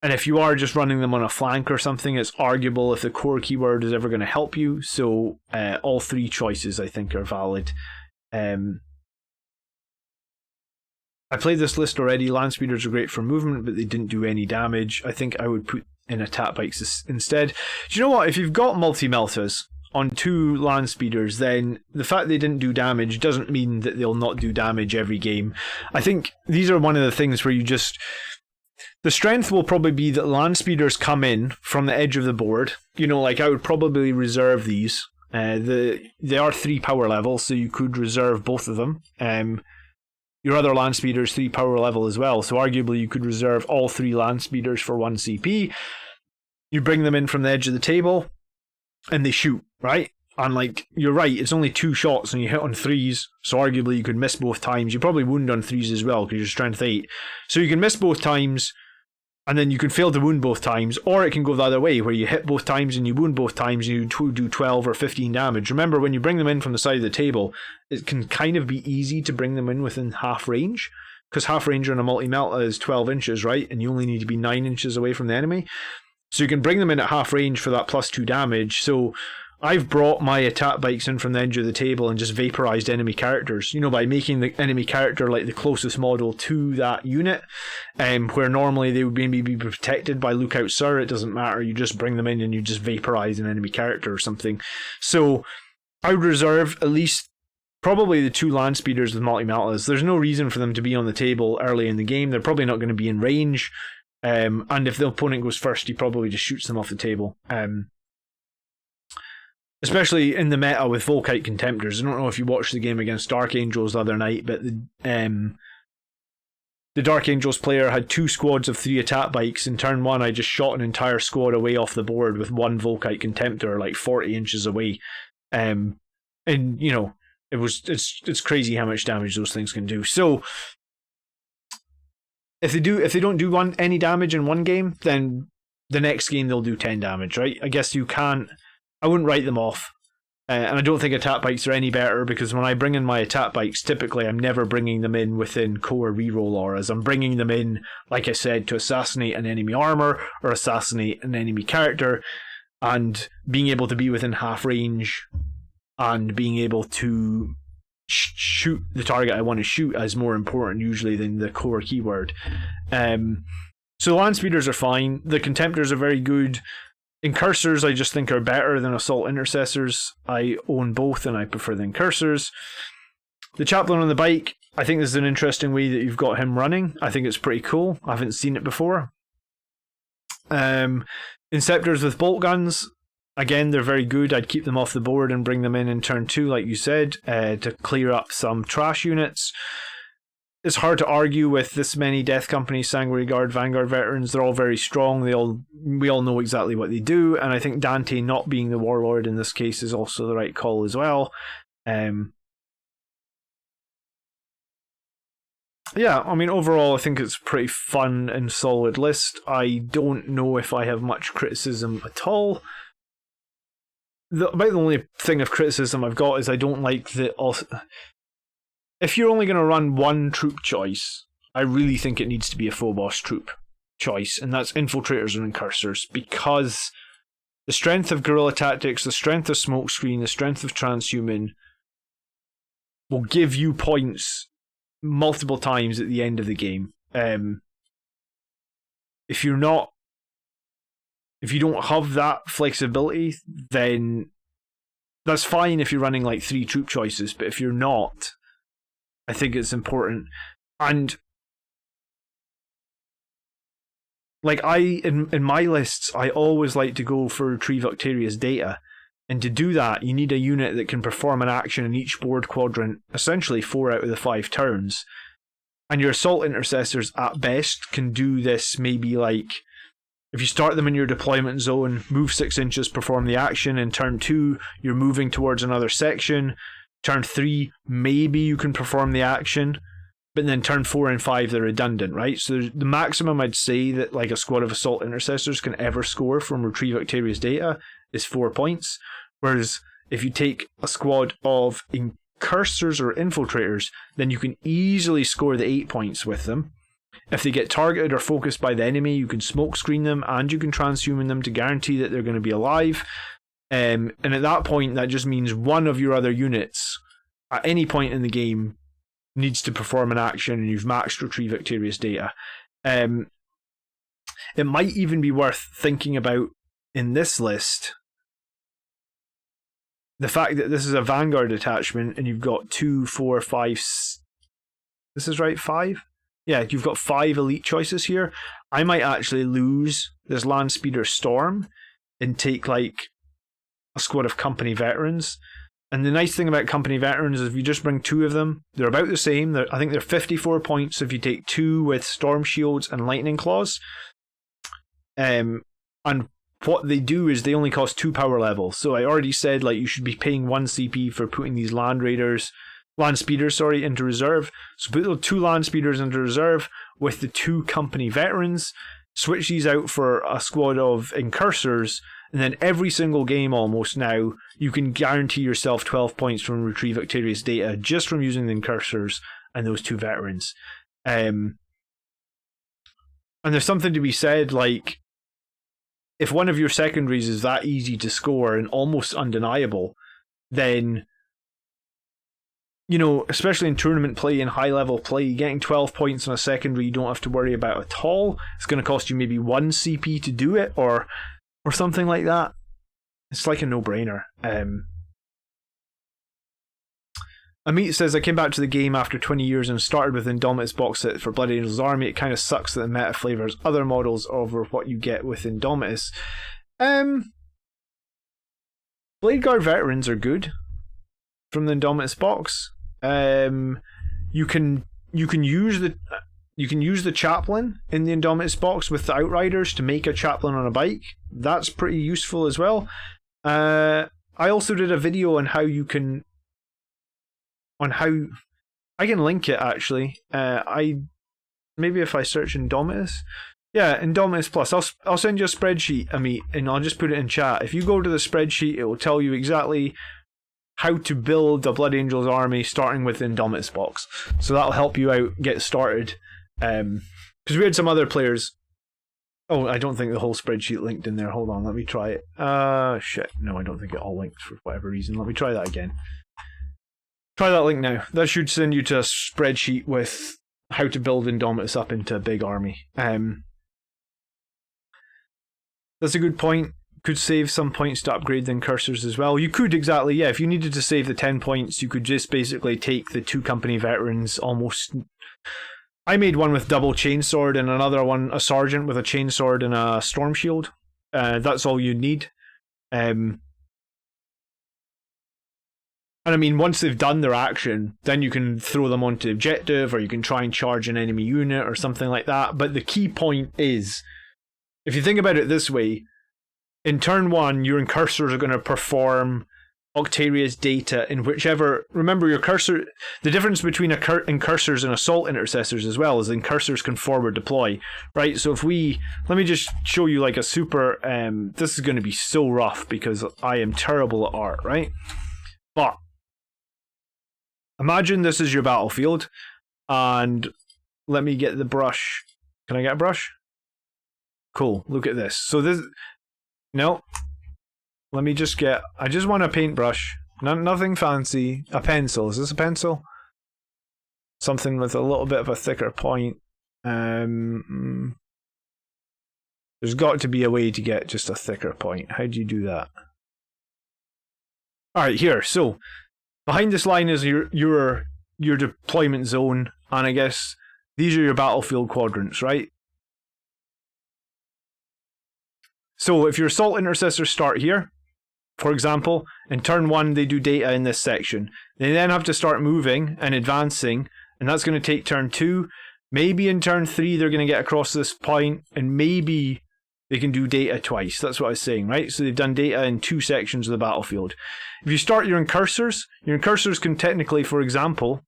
if you are just running them on a flank or something, it's arguable if the core keyword is ever going to help you. So all 3 choices, I think, are valid. I played this list already. Land speeders are great for movement, but they didn't do any damage. I think I would put in attack bikes instead. Do you know what? If you've got multi-meltas on 2 land speeders, then the fact they didn't do damage doesn't mean that they'll not do damage every game. I think these are one of the things where the strength will probably be that land speeders come in from the edge of the board. You know, like I would probably reserve these. They are 3 power levels, so you could reserve both of them. Your other land speeders 3 power level as well, so arguably you could reserve all 3 land speeders for 1 CP. You bring them in from the edge of the table, and they shoot, right? And like, you're right, it's only 2 shots and you hit on 3s, so arguably you could miss both times. You probably wound on 3s as well, because you're strength 8. So you can miss both times, and then you can fail to wound both times, or it can go the other way, where you hit both times and you wound both times and you do 12 or 15 damage. Remember, when you bring them in from the side of the table, it can kind of be easy to bring them in within half range, because half range on a multi-melta is 12 inches, right? And you only need to be 9 inches away from the enemy. So you can bring them in at half range for that +2 damage. So I've brought my attack bikes in from the edge of the table and just vaporized enemy characters, you know, by making the enemy character like the closest model to that unit, where normally they would maybe be protected by Lookout Sir. It doesn't matter, you just bring them in and you just vaporize an enemy character or something. So I would reserve at least probably the 2 land speeders with multi-meltas. There's no reason for them to be on the table early in the game. They're probably not going to be in range, and if the opponent goes first, he probably just shoots them off the table. Especially in the meta with Volkite Contemptors. I don't know if you watched the game against Dark Angels the other night, but the Dark Angels player had 2 squads of 3 attack bikes. In turn 1, I just shot an entire squad away off the board with 1 Volkite Contemptor, like 40 inches away. And, you know, it's crazy how much damage those things can do. So if they don't do any damage in one game, then the next game they'll do 10 damage, right? I guess I wouldn't write them off. And I don't think attack bikes are any better, because when I bring in my attack bikes, typically I'm never bringing them in within core reroll auras. I'm bringing them in, like I said, to assassinate an enemy armor or assassinate an enemy character, and being able to be within half range and being able to shoot the target I want to shoot is more important usually than the core keyword. So land speeders are fine. The contemptors are very good. Incursors I just think are better than assault intercessors. I own both and I prefer the incursors. The chaplain on the bike, I think this is an interesting way that you've got him running. I think it's pretty cool. I haven't seen it before. Inceptors with bolt guns, again, they're very good. I'd keep them off the board and bring them in turn 2, like you said, to clear up some trash units. It's hard to argue with this many Death Company, Sanguinary Guard, Vanguard veterans. They're all very strong. We all know exactly what they do, and I think Dante not being the warlord in this case is also the right call as well. Yeah, I mean, overall, I think it's a pretty fun and solid list. I don't know if I have much criticism at all. About the only thing of criticism I've got is I don't like the... If you're only going to run one troop choice, I really think it needs to be a Phobos troop choice, and that's infiltrators and incursors, because the strength of guerrilla tactics, the strength of smokescreen, the strength of transhuman will give you points multiple times at the end of the game. If you don't have that flexibility, then that's fine if you're running like 3 troop choices, but if you're not, I think it's important. And like in my lists, I always like to go for Retrieve Octarius data. And to do that, you need a unit that can perform an action in each board quadrant, essentially 4 out of the 5 turns. And your assault intercessors at best can do this maybe like, if you start them in your deployment zone, move 6 inches, perform the action. In turn 2, you're moving towards another section. Turn 3, maybe you can perform the action, but then turn 4 and 5, they're redundant, right? So the maximum I'd say that like a squad of assault intercessors can ever score from Retrieve Octarius data is 4 points. Whereas if you take a squad of incursors or infiltrators, then you can easily score the 8 points with them. If they get targeted or focused by the enemy, you can smoke screen them and you can transhuman them to guarantee that they're going to be alive. And at that point, that just means one of your other units at any point in the game needs to perform an action, and you've maxed Retrieve Octarius data. It might even be worth thinking about in this list the fact that this is a Vanguard attachment and you've got 2, 4, 5. This is right, 5? Yeah, you've got 5 elite choices here. I might actually lose this Land Speeder Storm and take like a squad of company veterans. And the nice thing about company veterans is if you just bring 2 of them, they're about the same. I think they're 54 points if you take 2 with Storm Shields and Lightning Claws. And what they do is they only cost 2 power levels. So I already said like you should be paying 1 CP for putting these Land Speeders into reserve. So put the 2 Land Speeders into reserve with the 2 company veterans. Switch these out for a squad of incursors. And then every single game almost now, you can guarantee yourself 12 points from Retrieve Octarius data just from using the incursors and those 2 veterans. And there's something to be said, like, if one of your secondaries is that easy to score and almost undeniable, then, you know, especially in tournament play and high-level play, getting 12 points on a secondary you don't have to worry about at all. It's going to cost you maybe 1 CP to do it, or something like that. It's like a no-brainer. Amit says, I came back to the game after 20 years and started with Indomitus box set for Blood Angel's Army. It kind of sucks that the meta flavors other models over what you get with Indomitus. Blade Guard veterans are good from the Indomitus box. You can use the chaplain in the Indomitus box with the Outriders to make a chaplain on a bike. That's pretty useful as well. I also did a video on how you can... I can link it actually. Maybe if I search Indomitus. Yeah, Indomitus Plus. I'll send you a spreadsheet, Amit, and I'll just put it in chat. If you go to the spreadsheet, it will tell you exactly how to build a Blood Angel's army starting with the Indomitus box. So that'll help you out, get started. Because we had some other players. Oh, I don't think the whole spreadsheet linked in there. Hold on, let me try it. Shit. No, I don't think it all linked for whatever reason. Let me try that again. Try that link now. That should send you to a spreadsheet with how to build Indomitus up into a big army. That's a good point. Could save some points to upgrade the incursors as well. You could, exactly, yeah. If you needed to save the 10 points, you could just basically take the 2 company veterans almost. I made one with double chainsword and another one, a sergeant with a chainsword and a storm shield. That's all you need. And I mean, once they've done their action, then you can throw them onto objective, or you can try and charge an enemy unit or something like that. But the key point is, if you think about it this way, in turn 1, your incursors are going to perform Octaria's data in whichever. Remember, your cursor. The difference between incursors and assault intercessors as well is the incursors can forward deploy, right? So if we. Let me just show you like a super. This is going to be so rough because I am terrible at art, right? But imagine this is your battlefield, and let me get the brush. Can I get a brush? Cool, look at this. So this. No. Let me just get. I just want a paintbrush. Nothing fancy. A pencil. Is this a pencil? Something with a little bit of a thicker point. There's got to be a way to get just a thicker point. How do you do that? Alright, here. So, behind this line is your deployment zone, and I guess these are your battlefield quadrants, right? So if your assault intercessors start here, for example, in turn 1 they do data in this section. They then have to start moving and advancing, and that's going to take turn 2. Maybe in turn 3 they're going to get across this point, and maybe they can do data twice. That's what I was saying, right? So they've done data in 2 sections of the battlefield. If you start your incursors can technically, for example,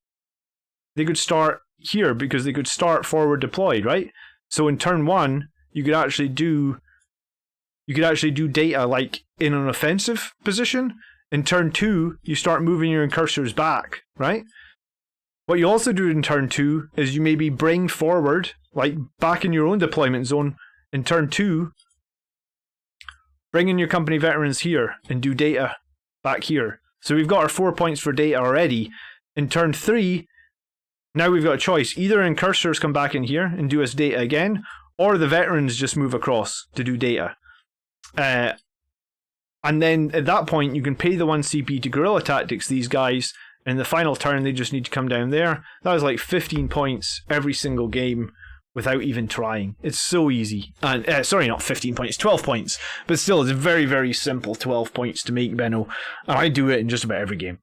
they could start here because they could start forward deployed, right? So in turn 1, you could actually do data like in an offensive position. In turn 2, you start moving your incursors back, right? What you also do in turn 2 is you maybe bring forward, like back in your own deployment zone, in turn 2, bring in your company veterans here and do data back here. So we've got our 4 points for data already. In turn 3, now we've got a choice. Either incursors come back in here and do us data again, or the veterans just move across to do data. And then at that point you can pay the 1 CP to guerrilla tactics these guys, and in the final turn they just need to come down there. That was like 15 points every single game without even trying. It's so easy. And sorry, not 15 points, 12 points. But still, it's very, very simple 12 points to make, Benno. And I do it in just about every game.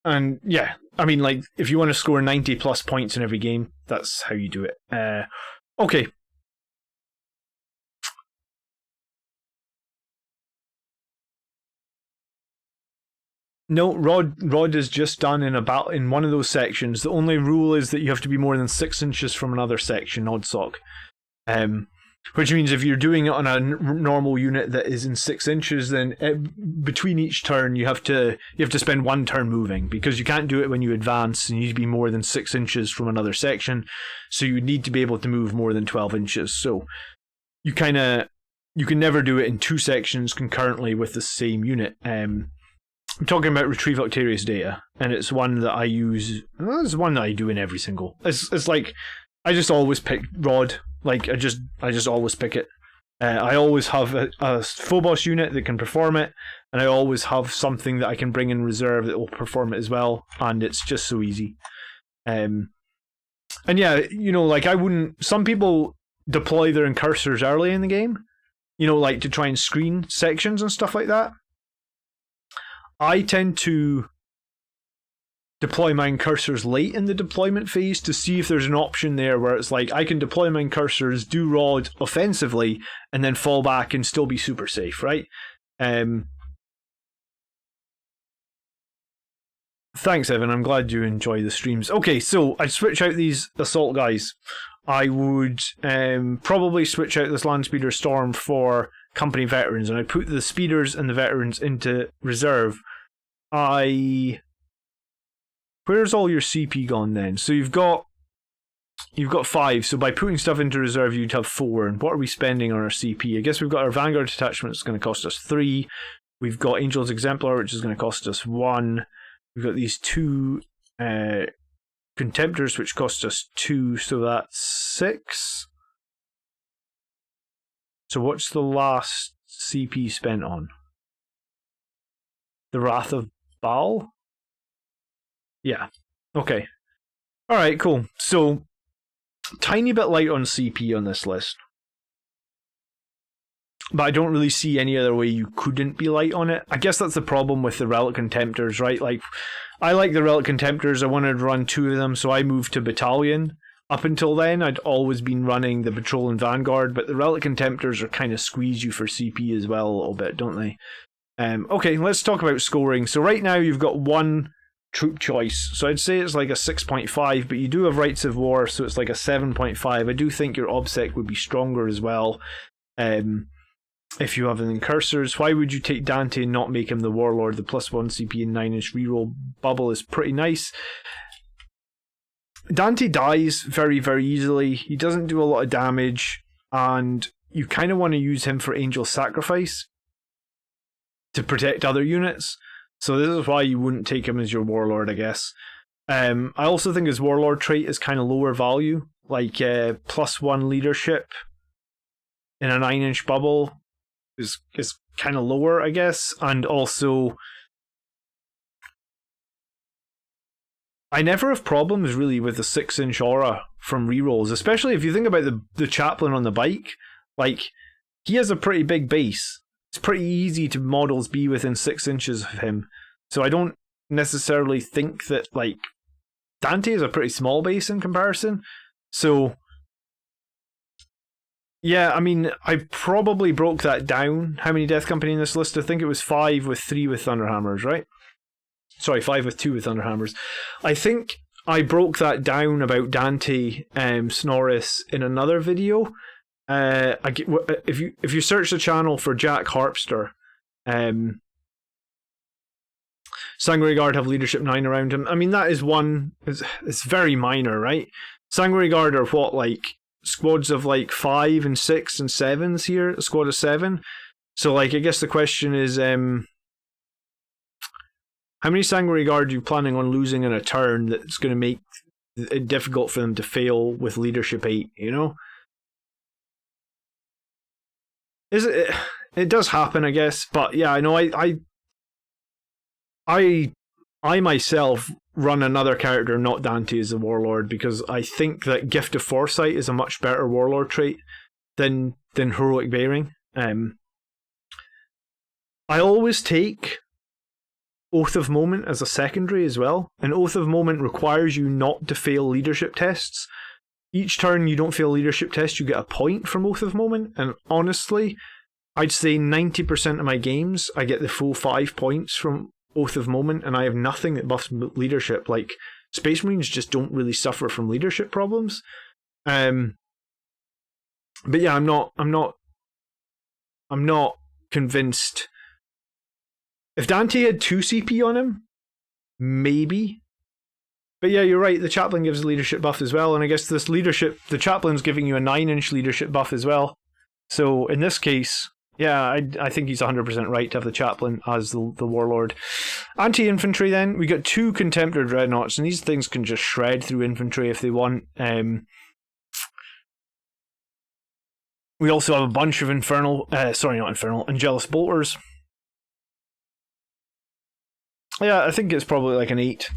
And yeah, I mean, like, if you want to score 90 plus points in every game, that's how you do it. Okay. No, Rod is just done in one of those sections. The only rule is that you have to be more than 6 inches from another section, Oddsock. Which means if you're doing it on a normal unit that is in 6 inches, then between each turn you have to spend 1 turn moving, because you can't do it when you advance. You need to be more than 6 inches from another section, so you need to be able to move more than 12 inches. So you can never do it in 2 sections concurrently with the same unit. I'm talking about Retrieve Octarius data, and it's one that I use. It's one that I do in every single. It's like I just always pick Rod. Like I just always pick it. I always have a Phobos unit that can perform it, and I always have something that I can bring in reserve that will perform it as well. And it's just so easy. And yeah, you know, like I wouldn't. Some people deploy their incursors early in the game, you know, like to try and screen sections and stuff like that. I tend to deploy my incursors late in the deployment phase to see if there's an option there where it's like I can deploy my incursors, do Rod offensively, and then fall back and still be super safe, right? Thanks, Evan. I'm glad you enjoy the streams. Okay, so I'd switch out these assault guys. I would probably switch out this Landspeeder Storm for company veterans, and I'd put the speeders and the veterans into reserve. Where's all your CP gone then? So you've got 5, so by putting stuff into reserve you'd have 4, and what are we spending on our CP? I guess we've got our Vanguard detachment, it's going to cost us 3. We've got Angel's Exemplar, which is going to cost us 1. We've got these 2 Contemptors, which cost us 2, so that's 6. So what's the last CP spent on? The Wrath of Baal? Yeah. Okay. Alright, cool. So, tiny bit light on CP on this list. But I don't really see any other way you couldn't be light on it. I guess that's the problem with the Relic Contemptors, right? Like, I like the Relic Contemptors. I wanted to run 2 of them, so I moved to Battalion. Up until then, I'd always been running the Patrol and Vanguard, but the Relic Contemptors are kind of squeeze you for CP as well a little bit, don't they? Okay, let's talk about scoring. So right now you've got 1 troop choice. So I'd say it's like a 6.5, but you do have Rights of War, so it's like a 7.5. I do think your OBSEC would be stronger as well. If you have an Incursors, why would you take Dante and not make him the Warlord? The +1 CP and 9-inch reroll bubble is pretty nice. Dante dies very, very easily. He doesn't do a lot of damage, and you kind of want to use him for Angel Sacrifice to protect other units. So this is why you wouldn't take him as your Warlord, I guess. I also think his Warlord trait is kind of lower value, like +1 leadership in a 9-inch bubble is kind of lower, I guess, and also I never have problems really with the 6-inch aura from rerolls, especially if you think about the chaplain on the bike. Like, he has a pretty big base. It's pretty easy to models be within 6 inches of him. So I don't necessarily think that, like, Dante is a pretty small base in comparison. So, yeah, I mean, I probably broke that down. How many Death Company in this list? I think it was 5 with 3 with Thunderhammers, right? Sorry, 5 with 2 with Thunderhammers. I think I broke that down about Dante Snorris in another video. If you search the channel for Jack Harpster, Sanguinary Guard have leadership 9 around him. I mean, that is one. It's very minor, right? Sanguinary Guard are what, like squads of like 5 and 6 and 7s here. A squad of 7. So, like, I guess the question is, how many Sanguinary Guard are you planning on losing in a turn that's going to make it difficult for them to fail with leadership 8? You know. It does happen, I guess, but yeah, I know I myself run another character, not Dante, as a Warlord, because I think that Gift of Foresight is a much better Warlord trait than Heroic Bearing. I always take Oath of Moment as a secondary as well, and Oath of Moment requires you not to fail leadership tests. Each turn you don't fail leadership test, you get a point from Oath of Moment, and honestly, I'd say 90% of my games, I get the full 5 points from Oath of Moment, and I have nothing that buffs leadership. Like, Space Marines just don't really suffer from leadership problems. But yeah, I'm not convinced. If Dante had 2 CP on him, maybe. But yeah, you're right, the Chaplain gives a leadership buff as well, and I guess this leadership, the Chaplain's giving you a 9-inch leadership buff as well. So in this case, yeah, I think he's 100% right to have the Chaplain as the Warlord. Anti-infantry then, we got 2 Contemptor Dreadnoughts, and these things can just shred through infantry if they want. We also have a bunch of Angelus Bolters. Yeah, I think it's probably like an 8.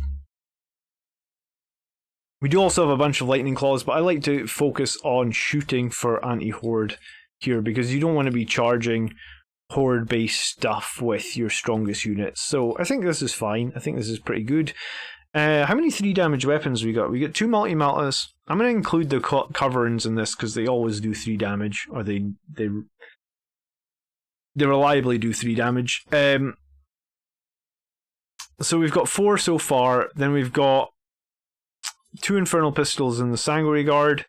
We do also have a bunch of Lightning Claws, but I like to focus on shooting for anti-horde here, because you don't want to be charging horde-based stuff with your strongest units. So I think this is fine. I think this is pretty good. How many 3 damage weapons we got? We got 2 Multi-Meltas. I'm going to include the Coverings in this because they always do 3 damage, or they reliably do 3 damage. So we've got 4 so far. Then we've got 2 Infernal Pistols in the Sanguinary Guard.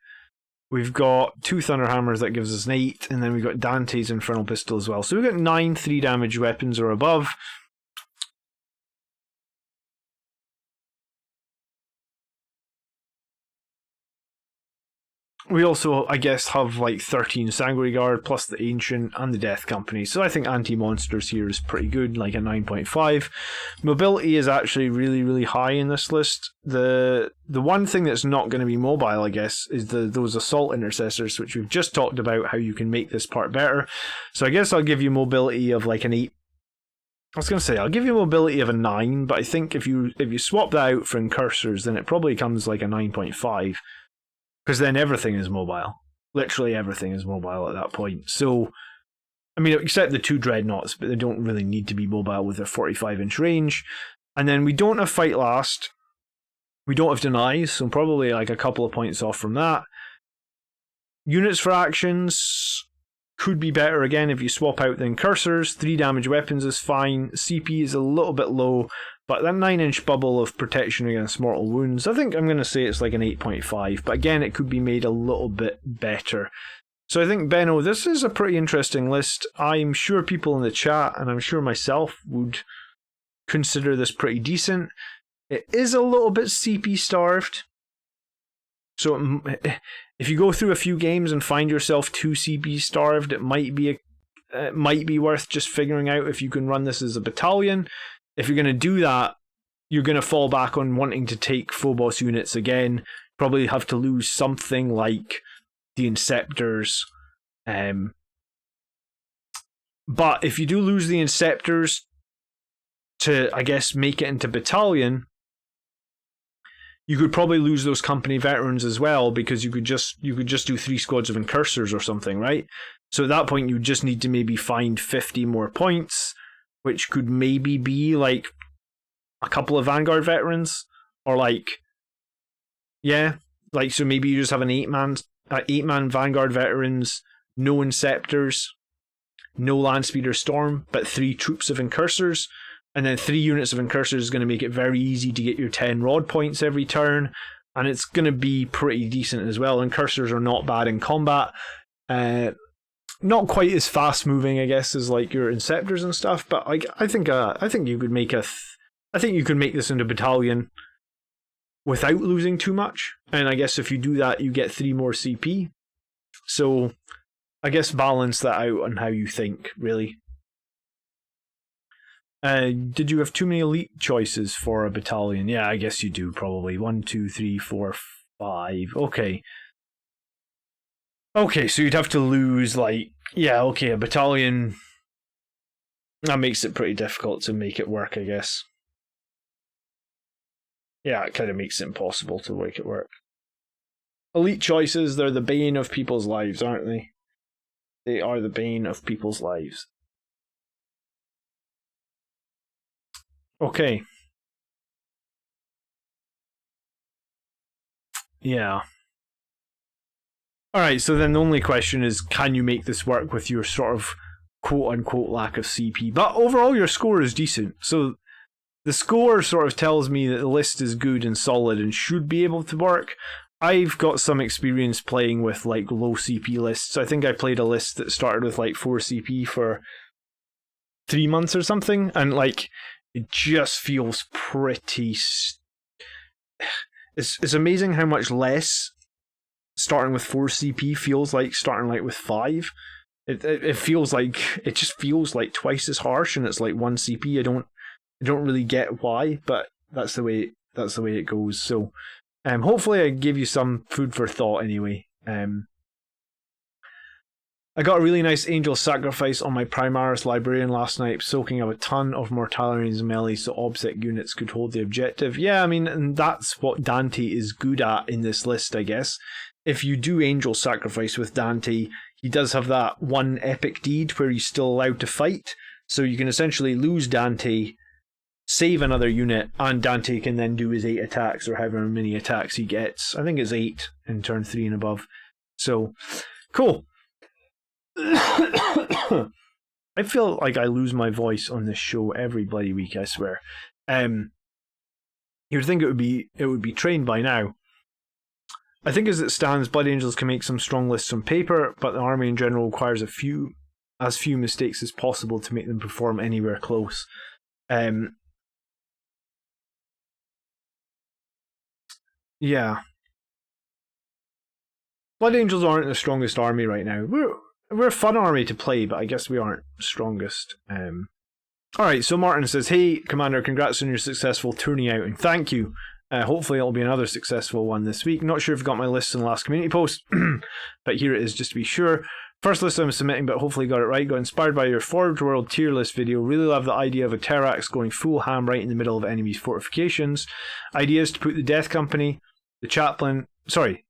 We've got 2 Thunderhammers, that gives us an 8. And then we've got Dante's Infernal Pistol as well. So we've got 9 3 damage weapons or above. we also, I guess, have like 13 Sanguinary Guard plus the Ancient and the Death Company. So I think anti-monsters here is pretty good, like a 9.5. Mobility is actually really, really high in this list. The one thing that's not going to be mobile, I guess, is those Assault Intercessors, which we've just talked about how you can make this part better. So I guess I'll give you mobility of like an 8. I was going to say, I'll give you mobility of a 9, but I think if you swap that out for incursors, then it probably comes like a 9.5. Because then everything is mobile. Literally everything is mobile at that point. So, I mean, except the 2 dreadnoughts, but they don't really need to be mobile with their 45-inch range. And then we don't have Fight Last. We don't have Denies, so probably like a couple of points off from that. Units for actions could be better again if you swap out the incursors. 3 damage weapons is fine. CP is a little bit low. But that 9-inch bubble of protection against mortal wounds, I think I'm going to say it's like an 8.5. But again, it could be made a little bit better. So I think, Benno, this is a pretty interesting list. I'm sure people in the chat, and I'm sure myself, would consider this pretty decent. It is a little bit CP starved. So if you go through a few games and find yourself too CP starved, it might be worth just figuring out if you can run this as a battalion. If you're going to do that, you're going to fall back on wanting to take Phobos units again. Probably have to lose something like the Inceptors. But if you do lose the Inceptors to, I guess, make it into battalion, you could probably lose those company veterans as well, because you could just do 3 squads of incursors or something, right? So at that point, you just need to maybe find 50 more points, which could maybe be like a couple of Vanguard veterans, or like, yeah, like, so maybe you just have an 8-man Vanguard veterans, no Inceptors, no Landspeeder Storm, but 3 troops of incursors, and then 3 units of incursors is going to make it very easy to get your 10 rod points every turn, and it's going to be pretty decent as well. Incursors are not bad in combat. Not quite as fast moving, I guess, as like your Inceptors and stuff, but I think you could make you could make this into battalion without losing too much. And I guess if you do that, you get 3 more CP. So I guess balance that out on how you think, really. Did you have too many elite choices for a battalion? Yeah, I guess you do, probably. 1, 2, 3, 4, 5. Okay. Okay, so you'd have to lose, like, yeah, okay, a battalion. That makes it pretty difficult to make it work, I guess. Yeah, it kind of makes it impossible to make it work. Elite choices, they're the bane of people's lives, aren't they? They are the bane of people's lives. Okay. Yeah. Alright, so then the only question is, can you make this work with your sort of quote-unquote lack of CP? But overall, your score is decent. So the score sort of tells me that the list is good and solid and should be able to work. I've got some experience playing with like low CP lists. I think I played a list that started with like 4 CP for 3 months or something, and like it just feels pretty... It's amazing how much less starting with 4 CP feels like starting like with 5. It feels like, it just feels like twice as harsh, and it's like 1 CP. I don't really get why, but that's the way it goes. So hopefully I give you some food for thought anyway. I got a really nice Angel Sacrifice on my Primaris Librarian last night, soaking up a ton of Mortalians and melee so OBSEC units could hold the objective. Yeah, I mean, and that's what Dante is good at in this list, I guess. If you do Angel Sacrifice with Dante, he does have that one epic deed where he's still allowed to fight, so you can essentially lose Dante, save another unit, and Dante can then do his 8 attacks, or however many attacks he gets. I think it's 8 in turn 3 and above. So, cool. I feel like I lose my voice on this show every bloody week, I swear. You would think it would be trained by now. I think as it stands, Blood Angels can make some strong lists on paper, but the army in general requires as few mistakes as possible to make them perform anywhere close. Yeah. Blood Angels aren't the strongest army right now. We're a fun army to play, but I guess we aren't strongest. Alright, so Martin says, hey, Commander, congrats on your successful tourney outing. Thank you. Hopefully it'll be another successful one this week. Not sure if you got my list in the last community post, but here it is just to be sure. First list I'm submitting, but hopefully got it right. Got inspired by your Forged World tier list video. Really love the idea of a Terrax going full ham right in the middle of enemies' fortifications. Idea is to put the Death Company, the Chaplain... Sorry.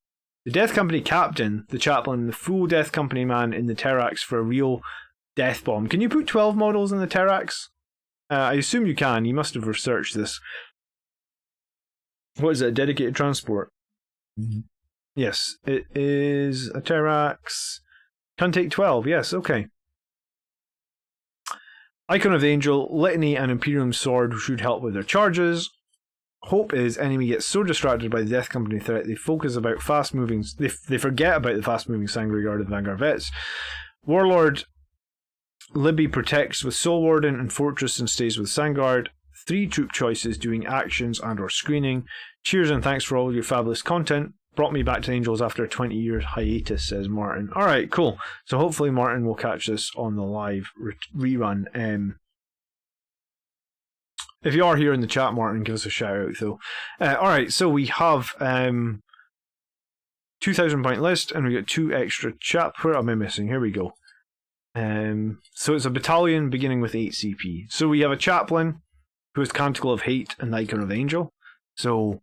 The Death Company Captain, the Chaplain, and the full Death Company man in the Terrax for a real death bomb. Can you put 12 models in the Terrax? I assume you can. You must have researched this. What is it? A dedicated transport? Mm-hmm. Yes, it is a Terrax. Can take 12. Yes, okay. Icon of the Angel, Litany, and Imperium Sword should help with their charges. Hope is enemy gets so distracted by the Death Company threat they focus about fast-moving. They forget about the fast-moving Sangre Guard of the Vanguard Vets. Warlord Libby protects with Soul Warden and Fortress and stays with Sangard. 3 troop choices doing actions and or screening. Cheers and thanks for all your fabulous content. Brought me back to Angels after a 20-year hiatus, says Martin. Alright, cool. So hopefully Martin will catch this on the live rerun. If you are here in the chat, Martin, give us a shout out though. Alright, so we have 2,000 point list and we got 2 extra chap. Where am I missing? Here we go. So it's a battalion beginning with 8 CP. So we have a chaplain who has Canticle of Hate and the Icon of the Angel. So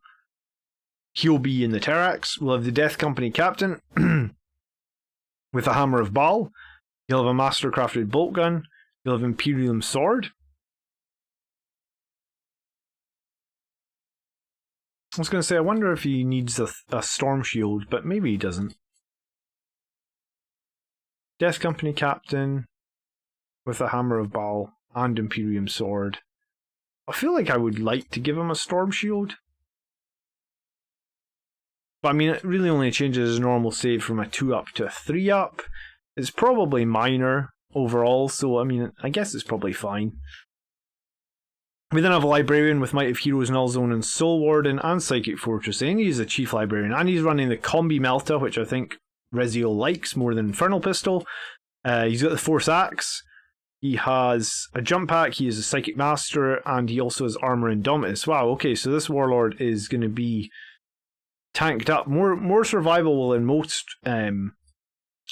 he'll be in the Terrax. We'll have the Death Company Captain with a Hammer of Baal. You'll have a Master Crafted Bolt Gun. You'll have Imperium Sword. I was going to say, I wonder if he needs a Storm Shield, but maybe he doesn't. Death Company Captain with a Hammer of Baal and Imperium Sword. I feel like I would like to give him a Storm Shield. But I mean, it really only changes his normal save from a 2-up to a 3-up. It's probably minor overall, so I mean, I guess it's probably fine. We then have a Librarian with Might of Heroes, Null Zone, and Soul Warden, and Psychic Fortress. And he's a Chief Librarian, and he's running the Combi Melta, which I think Reziel likes more than Infernal Pistol. He's got the Force Axe. He has a Jump Pack, he is a Psychic Master, and he also has Armor Indomitus. Wow, okay, so this Warlord is going to be tanked up. More survivable than most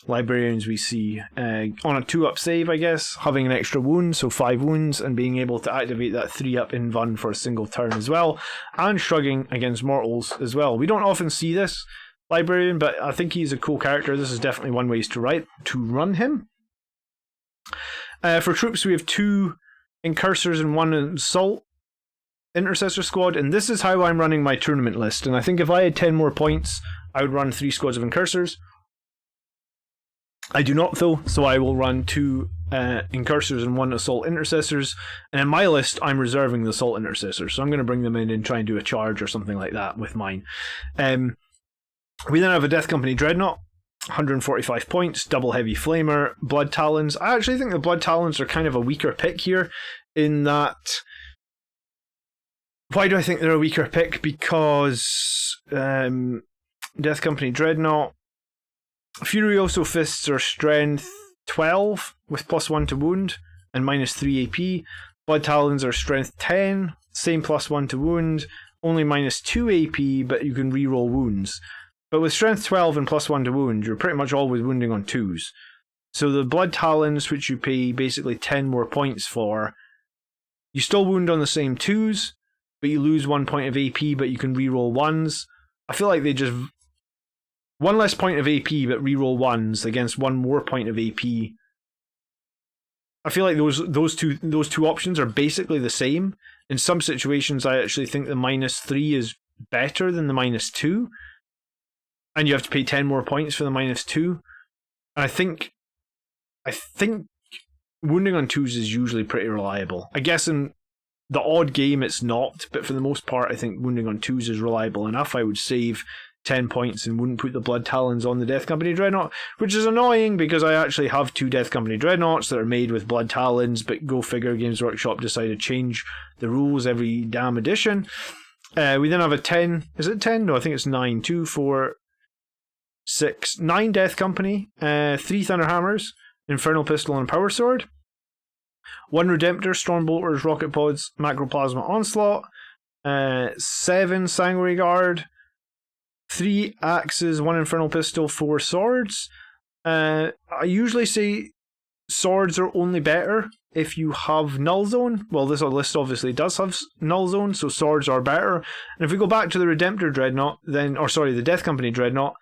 Librarians we see. On a 2-up save, I guess, having an extra wound, so 5 wounds, and being able to activate that 3-up invuln for a single turn as well, and shrugging against mortals as well. We don't often see this Librarian, but I think he's a cool character. This is definitely one way to run him. For troops, we have 2 Incursors and 1 Assault Intercessor squad, and this is how I'm running my tournament list. And I think if I had 10 more points, I would run 3 squads of Incursors. I do not though, so I will run 2 Incursors and 1 Assault Intercessors. And in my list, I'm reserving the Assault Intercessors, so I'm going to bring them in and try and do a charge or something like that with mine. We then have a Death Company Dreadnought, 145 points, double heavy flamer, Blood Talons. I actually think the Blood Talons are kind of a weaker pick here, in that... Why do I think they're a weaker pick? Because Death Company Dreadnought, Furioso Fists are strength 12 with +1 to wound and -3 AP. Blood Talons are strength 10, same +1 to wound, only -2 AP, but you can reroll wounds. But with strength 12 and +1 to wound, you're pretty much always wounding on 2s. So the Blood Talons, which you pay basically 10 more points for, you still wound on the same 2s, but you lose 1 point of AP, but you can reroll 1s. I feel like they just... 1 less point of AP, but reroll 1s against 1 more point of AP. I feel like those two options are basically the same. In some situations, I actually think the -3 is better than the -2. And you have to pay 10 more points for the -2. And I think wounding on 2s is usually pretty reliable. I guess in the odd game it's not, but for the most part I think wounding on 2s is reliable enough. I would save 10 points and wouldn't put the Blood Talons on the Death Company Dreadnought, which is annoying because I actually have 2 Death Company Dreadnoughts that are made with Blood Talons, but go figure, Games Workshop decided to change the rules every damn edition. We then have a 10, is it 10? No, I think it's 9, 2, 4, 9 Death Company, 3 Thunderhammers, Infernal Pistol and Power Sword, 1 Redemptor, Stormbolters, Rocket Pods, Macroplasma Onslaught, 7 Sanguinary Guard, 3 Axes, 1 Infernal Pistol, 4 Swords. I usually say swords are only better if you have Null Zone. Well, this list obviously does have Null Zone, so swords are better. And if we go back to the Redemptor Dreadnought, the Death Company Dreadnought,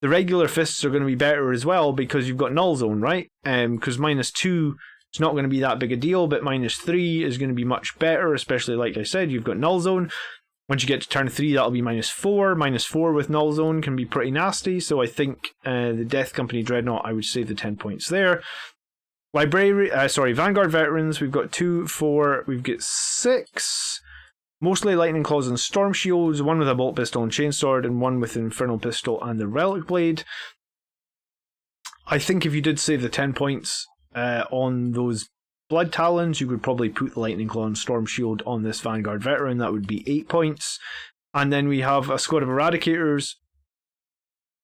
the regular fists are going to be better as well because you've got Null Zone, right? Because -2 is not going to be that big a deal, but -3 is going to be much better, especially like I said, you've got Null Zone. Once you get to turn 3, that'll be -4. -4 with Null Zone can be pretty nasty, so I think the Death Company Dreadnought, I would save the 10 points there. Vanguard Veterans, we've got 2, 4, we've got 6. Mostly Lightning Claws and Storm Shields, 1 with a Bolt Pistol and Chainsword, and 1 with Infernal Pistol and the Relic Blade. I think if you did save the 10 points on those Blood Talons, you could probably put the Lightning Claw and Storm Shield on this Vanguard Veteran. That would be 8 points. And then we have a squad of Eradicators,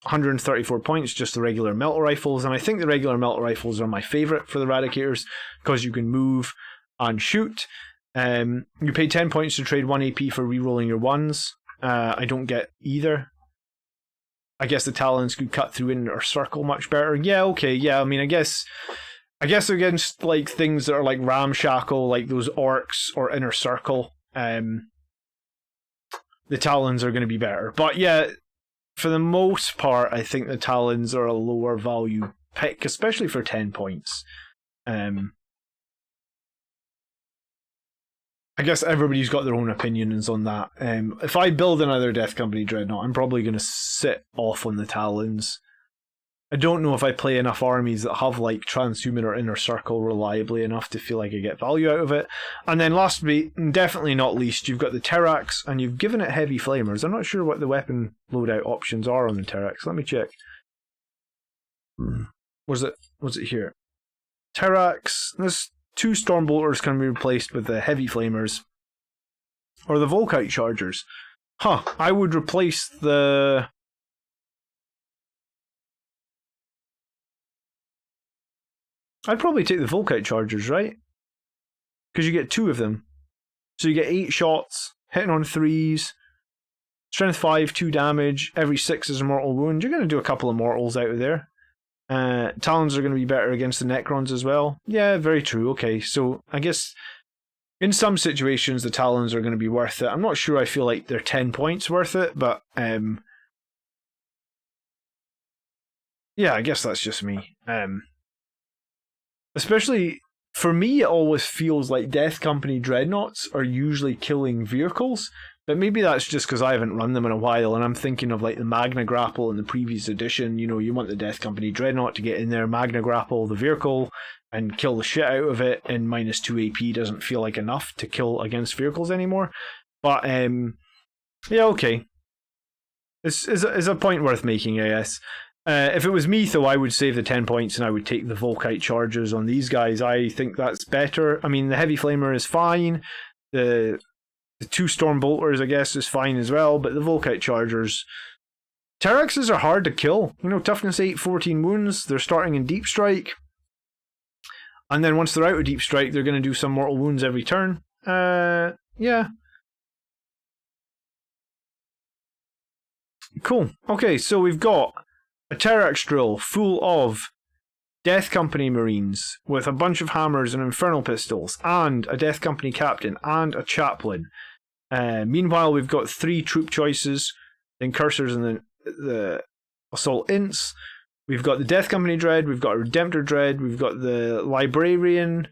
134 points, just the regular Melt Rifles. And I think the regular Melt Rifles are my favourite for the Eradicators because you can move and shoot. You pay 10 points to trade 1 AP for rerolling your 1s. I don't get either. I guess the Talons could cut through Inner Circle much better. Yeah, okay, yeah, I mean, I guess against like things that are like Ramshackle, like those Orcs or Inner Circle, the Talons are going to be better. But yeah, for the most part, I think the Talons are a lower value pick, especially for 10 points. I guess everybody's got their own opinions on that. If I build another Death Company Dreadnought, I'm probably going to sit off on the Talons. I don't know if I play enough armies that have like Transhuman or Inner Circle reliably enough to feel like I get value out of it. And then last but definitely not least, you've got the Terrax, and you've given it Heavy Flamers. I'm not sure what the weapon loadout options are on the Terrax. Let me check. Was it here? Terrax. This 2 Stormbolters can be replaced with the Heavy Flamers or the Volkite Chargers. I would replace the... I'd probably take the Volkite Chargers, right? Because you get 2 of them. So you get 8 shots, hitting on 3s, strength 5, 2 damage, every 6 is a mortal wound. You're going to do a couple of mortals out of there. Talons are going to be better against the Necrons as well. Yeah, very true. Okay, so I guess in some situations the Talons are going to be worth it. I'm not sure I feel like they're 10 points worth it, but yeah, I guess that's just me. Especially, for me, it always feels like Death Company Dreadnoughts are usually killing vehicles, but maybe that's just because I haven't run them in a while, and I'm thinking of like the Magna Grapple in the previous edition. You know, you want the Death Company Dreadnought to get in there, Magna Grapple the vehicle, and kill the shit out of it, and -2 AP doesn't feel like enough to kill against vehicles anymore. But, yeah, okay. It's a point worth making, I guess. If it was me, though, I would save the 10 points and I would take the Volkite Chargers on these guys. I think that's better. I mean, the Heavy Flamer is fine. The 2 Stormbolters, I guess, is fine as well. But the Volkite Chargers... Terraxes are hard to kill. You know, toughness 8, 14 wounds. They're starting in Deep Strike. And then once they're out of Deep Strike, they're going to do some mortal wounds every turn. Yeah. Cool. Okay, so we've got a Terrax drill full of Death Company Marines with a bunch of hammers and infernal pistols, and a Death Company captain and a chaplain. Meanwhile, we've got 3 troop choices, the Incursors and the Assault Ints. We've got the Death Company Dread, we've got a Redemptor Dread, we've got the Librarian,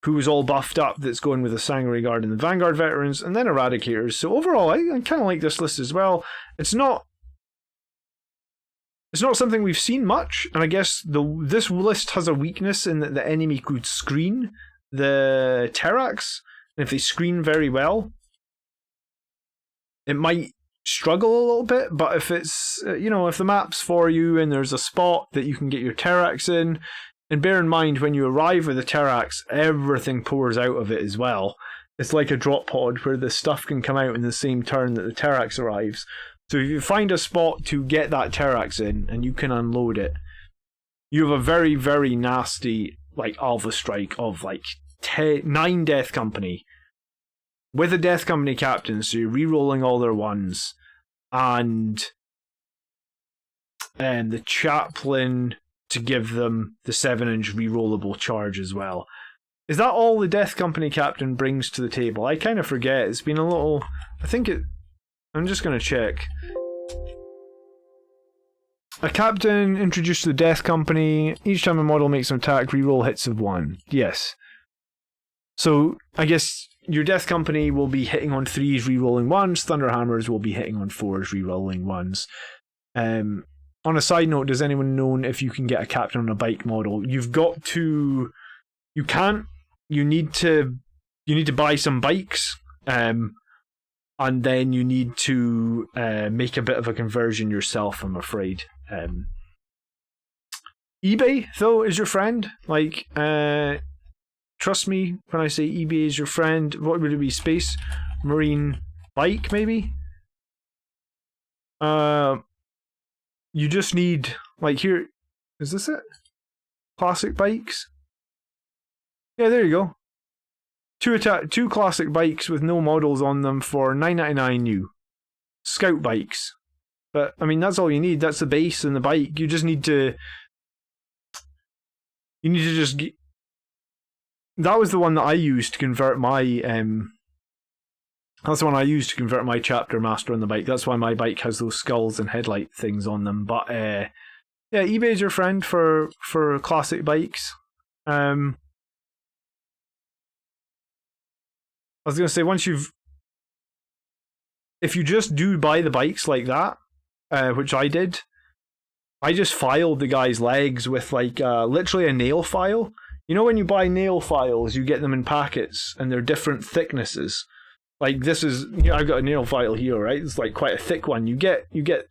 who's all buffed up, that's going with the Sanguinary Guard and the Vanguard Veterans, and then Eradicators. So overall, I kind of like this list as well. It's not something we've seen much, and I guess this list has a weakness in that the enemy could screen the Terrax, and if they screen very well, it might struggle a little bit. But if it's, if the map's for you and there's a spot that you can get your Terrax in, and bear in mind when you arrive with the Terrax, everything pours out of it as well. It's like a drop pod where the stuff can come out in the same turn that the Terrax arrives. So if you find a spot to get that Terrax in and you can unload it, you have a very, very nasty like Alpha Strike of like 9 Death Company with a Death Company captain, so you're re-rolling all their ones, and the chaplain to give them the 7-inch re-rollable charge as well. Is that all the Death Company captain brings to the table? I kind of forget. It's been a little... I'm just going to check. A captain introduced to the Death Company. Each time a model makes an attack, re-roll hits of 1. Yes. So, I guess your Death Company will be hitting on 3s, re-rolling 1s. Thunderhammers will be hitting on 4s, re-rolling 1s. On a side note, does anyone know if you can get a captain on a bike model? You've got to... You can't. You need to buy some bikes. And then you need to make a bit of a conversion yourself, I'm afraid. eBay, though, is your friend. Like, trust me when I say eBay is your friend. What would it be? Space Marine bike, maybe? You just need, like, here. Is this it? Classic bikes? Yeah, there you go. Two classic bikes with no models on them for $9.99 new. Scout bikes. But, I mean, that's all you need. That's the base and the bike. You just need to... You need to just... That was the one that I used to convert my... That's the one I used to convert my chapter master on the bike. That's why my bike has those skulls and headlight things on them. But, yeah, eBay's your friend for classic bikes. I was going to say, if you just do buy the bikes like that, which I did, I just filed the guy's legs with like literally a nail file. You know when you buy nail files, you get them in packets and they're different thicknesses. Like this is, I've got a nail file here, right? It's like quite a thick one. You get,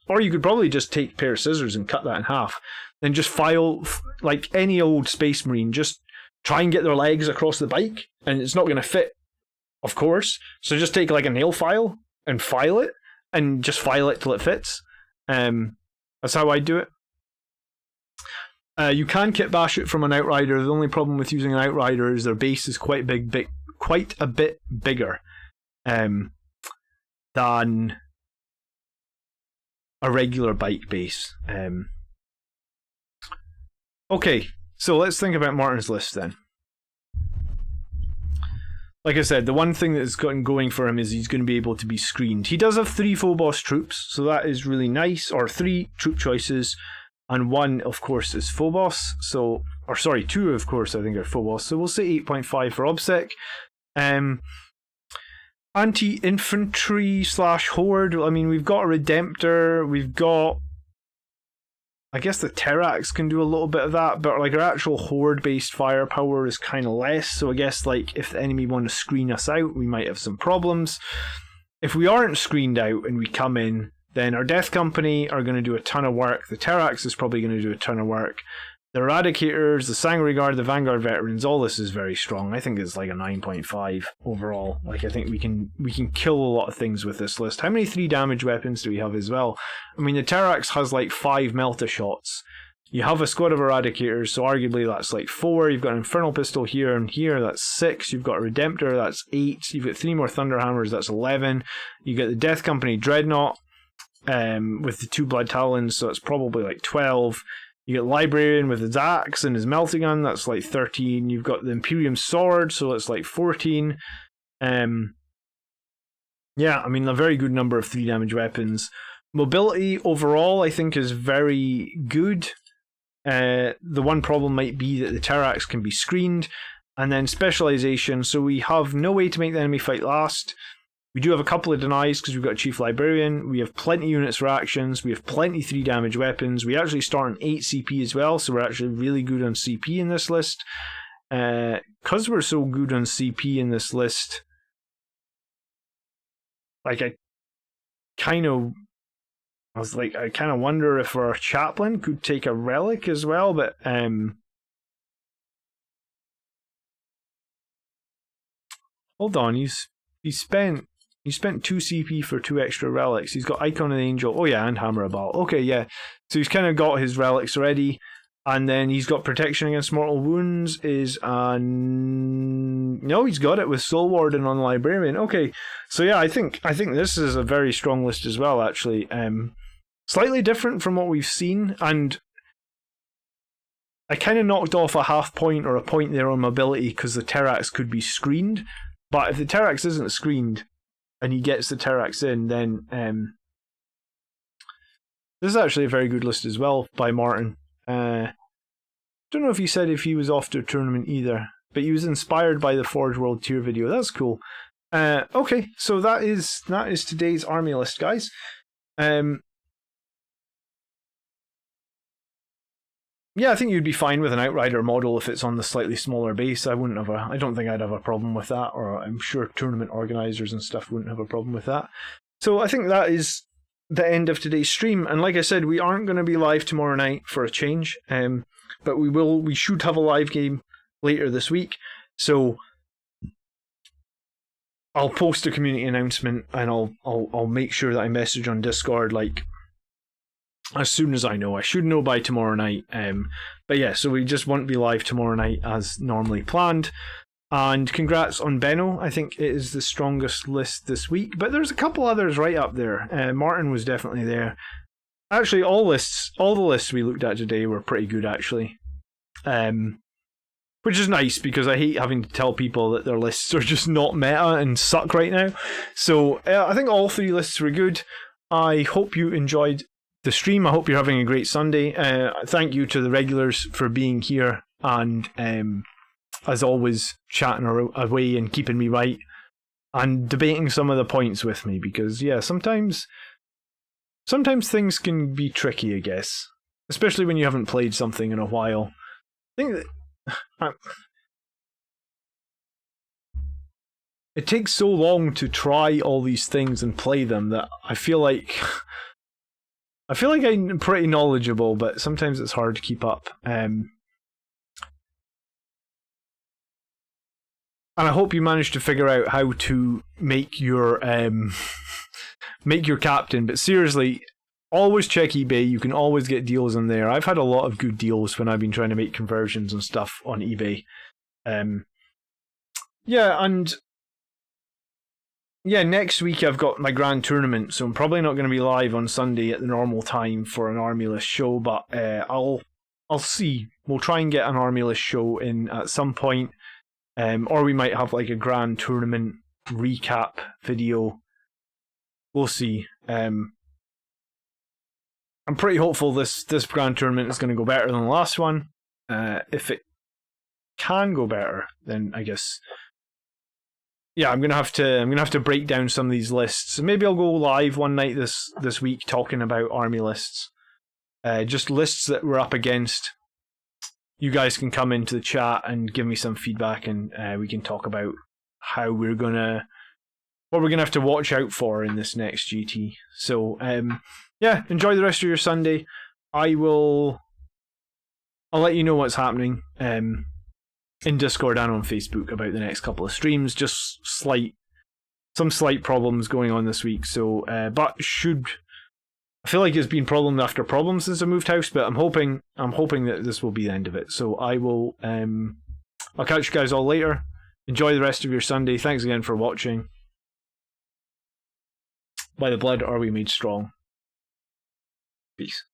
or you could probably just take a pair of scissors and cut that in half. Then just file, like any old Space Marine, just try and get their legs across the bike, and it's not going to fit. Of course. So just take like a nail file and file it, and just file it till it fits. That's how I do it. You can kit bash it from an Outrider. The only problem with using an Outrider is their base is quite a bit bigger than a regular bike base. Okay, so let's think about Martin's list then. Like I said, the one thing that's gotten going for him is he's going to be able to be screened. He does have 3 Phobos troops, so that is really nice. Or 3 troop choices, and 1, of course, is Phobos. So, or sorry, 2, of course, I think are Phobos. So we'll say 8.5 for OBSEC. Anti-infantry / horde. I mean, we've got a Redemptor. We've got... I guess the Terrax can do a little bit of that, but like our actual horde-based firepower is kind of less, so I guess like if the enemy want to screen us out, we might have some problems. If we aren't screened out and we come in, then our Death Company are going to do a ton of work. The Terrax is probably going to do a ton of work. The Eradicators, the Sanguinary Guard, the Vanguard Veterans, all this is very strong. I think it's like a 9.5 overall. Like I think we can kill a lot of things with this list. How many 3 damage weapons do we have as well? I mean, the Terrax has like 5 Melta shots. You have a squad of Eradicators, so arguably that's like 4. You've got an Infernal Pistol here and here, that's 6. You've got a Redemptor, that's 8. You've got 3 more Thunderhammers, that's 11. You get the Death Company Dreadnought with the 2 Blood Talons, so it's probably like 12. You get Librarian with his axe and his melting gun, that's like 13. You've got the Imperium Sword, so it's like 14. Yeah, I mean, a very good number of 3 damage weapons. Mobility overall, I think, is very good. The one problem might be that the Terrax can be screened. And then specialization, so we have no way to make the enemy fight last. We do have a couple of denies because we've got a Chief Librarian. We have plenty units for actions. We have plenty 3 damage weapons. We actually start on 8 CP as well, so we're actually really good on CP in this list. Because we're so good on CP in this list, like I kind of wonder if our Chaplain could take a Relic as well, but hold on, he spent He spent 2 CP for 2 extra relics. He's got Icon of the Angel. Oh yeah, and Hammer of Battle. Okay, yeah. So he's kind of got his relics already. And then he's got Protection Against Mortal Wounds. No, he's got it with Soul Warden on Librarian. Okay, so yeah, I think this is a very strong list as well, actually. Slightly different from what we've seen, and I kind of knocked off a half point or a point there on mobility because the Terrax could be screened. But if the Terrax isn't screened and he gets the Terrax in, then this is actually a very good list as well by Martin. Don't know if he said if he was off to a tournament either, but he was inspired by the Forge World Tier video. That's cool. Okay, so that is today's army list, guys. Yeah, I think you'd be fine with an Outrider model if it's on the slightly smaller base. I don't think I'd have a problem with that, or I'm sure tournament organisers and stuff wouldn't have a problem with that. So I think that is the end of today's stream. And like I said, we aren't going to be live tomorrow night for a change, but we should have a live game later this week. So I'll post a community announcement, and I'll make sure that I message on Discord like as soon as I know. I should know by tomorrow night. But yeah, so we just won't be live tomorrow night as normally planned. And congrats on Benno. I think it is the strongest list this week. But there's a couple others right up there. Martin was definitely there. Actually, all the lists we looked at today were pretty good, actually. Which is nice, because I hate having to tell people that their lists are just not meta and suck right now. So I think all 3 lists were good. I hope you enjoyed the stream. I hope you're having a great Sunday. Thank you to the regulars for being here and, as always, chatting away and keeping me right and debating some of the points with me, because, yeah, sometimes things can be tricky, I guess, especially when you haven't played something in a while. I think that it takes so long to try all these things and play them that I feel like I'm pretty knowledgeable, but sometimes it's hard to keep up. And I hope you managed to figure out how to make your captain. But seriously, always check eBay. You can always get deals in there. I've had a lot of good deals when I've been trying to make conversions and stuff on eBay. Yeah, next week I've got my grand tournament, so I'm probably not going to be live on Sunday at the normal time for an army list show, but I'll see. We'll try and get an army list show in at some point, or we might have like a grand tournament recap video. We'll see. I'm pretty hopeful this grand tournament is going to go better than the last one. If it can go better, then I guess, yeah, I'm gonna have to break down some of these lists. Maybe I'll go live one night this week talking about army lists, just lists that we're up against. You guys can come into the chat and give me some feedback, and we can talk about what we're gonna have to watch out for in this next GT. So yeah, enjoy the rest of your Sunday. I'll let you know what's happening in Discord and on Facebook about the next couple of streams. Just some slight problems going on this week. So, but I feel like it's been problem after problem since I moved house. But I'm hoping that this will be the end of it. So I'll catch you guys all later. Enjoy the rest of your Sunday. Thanks again for watching. By the blood are we made strong. Peace.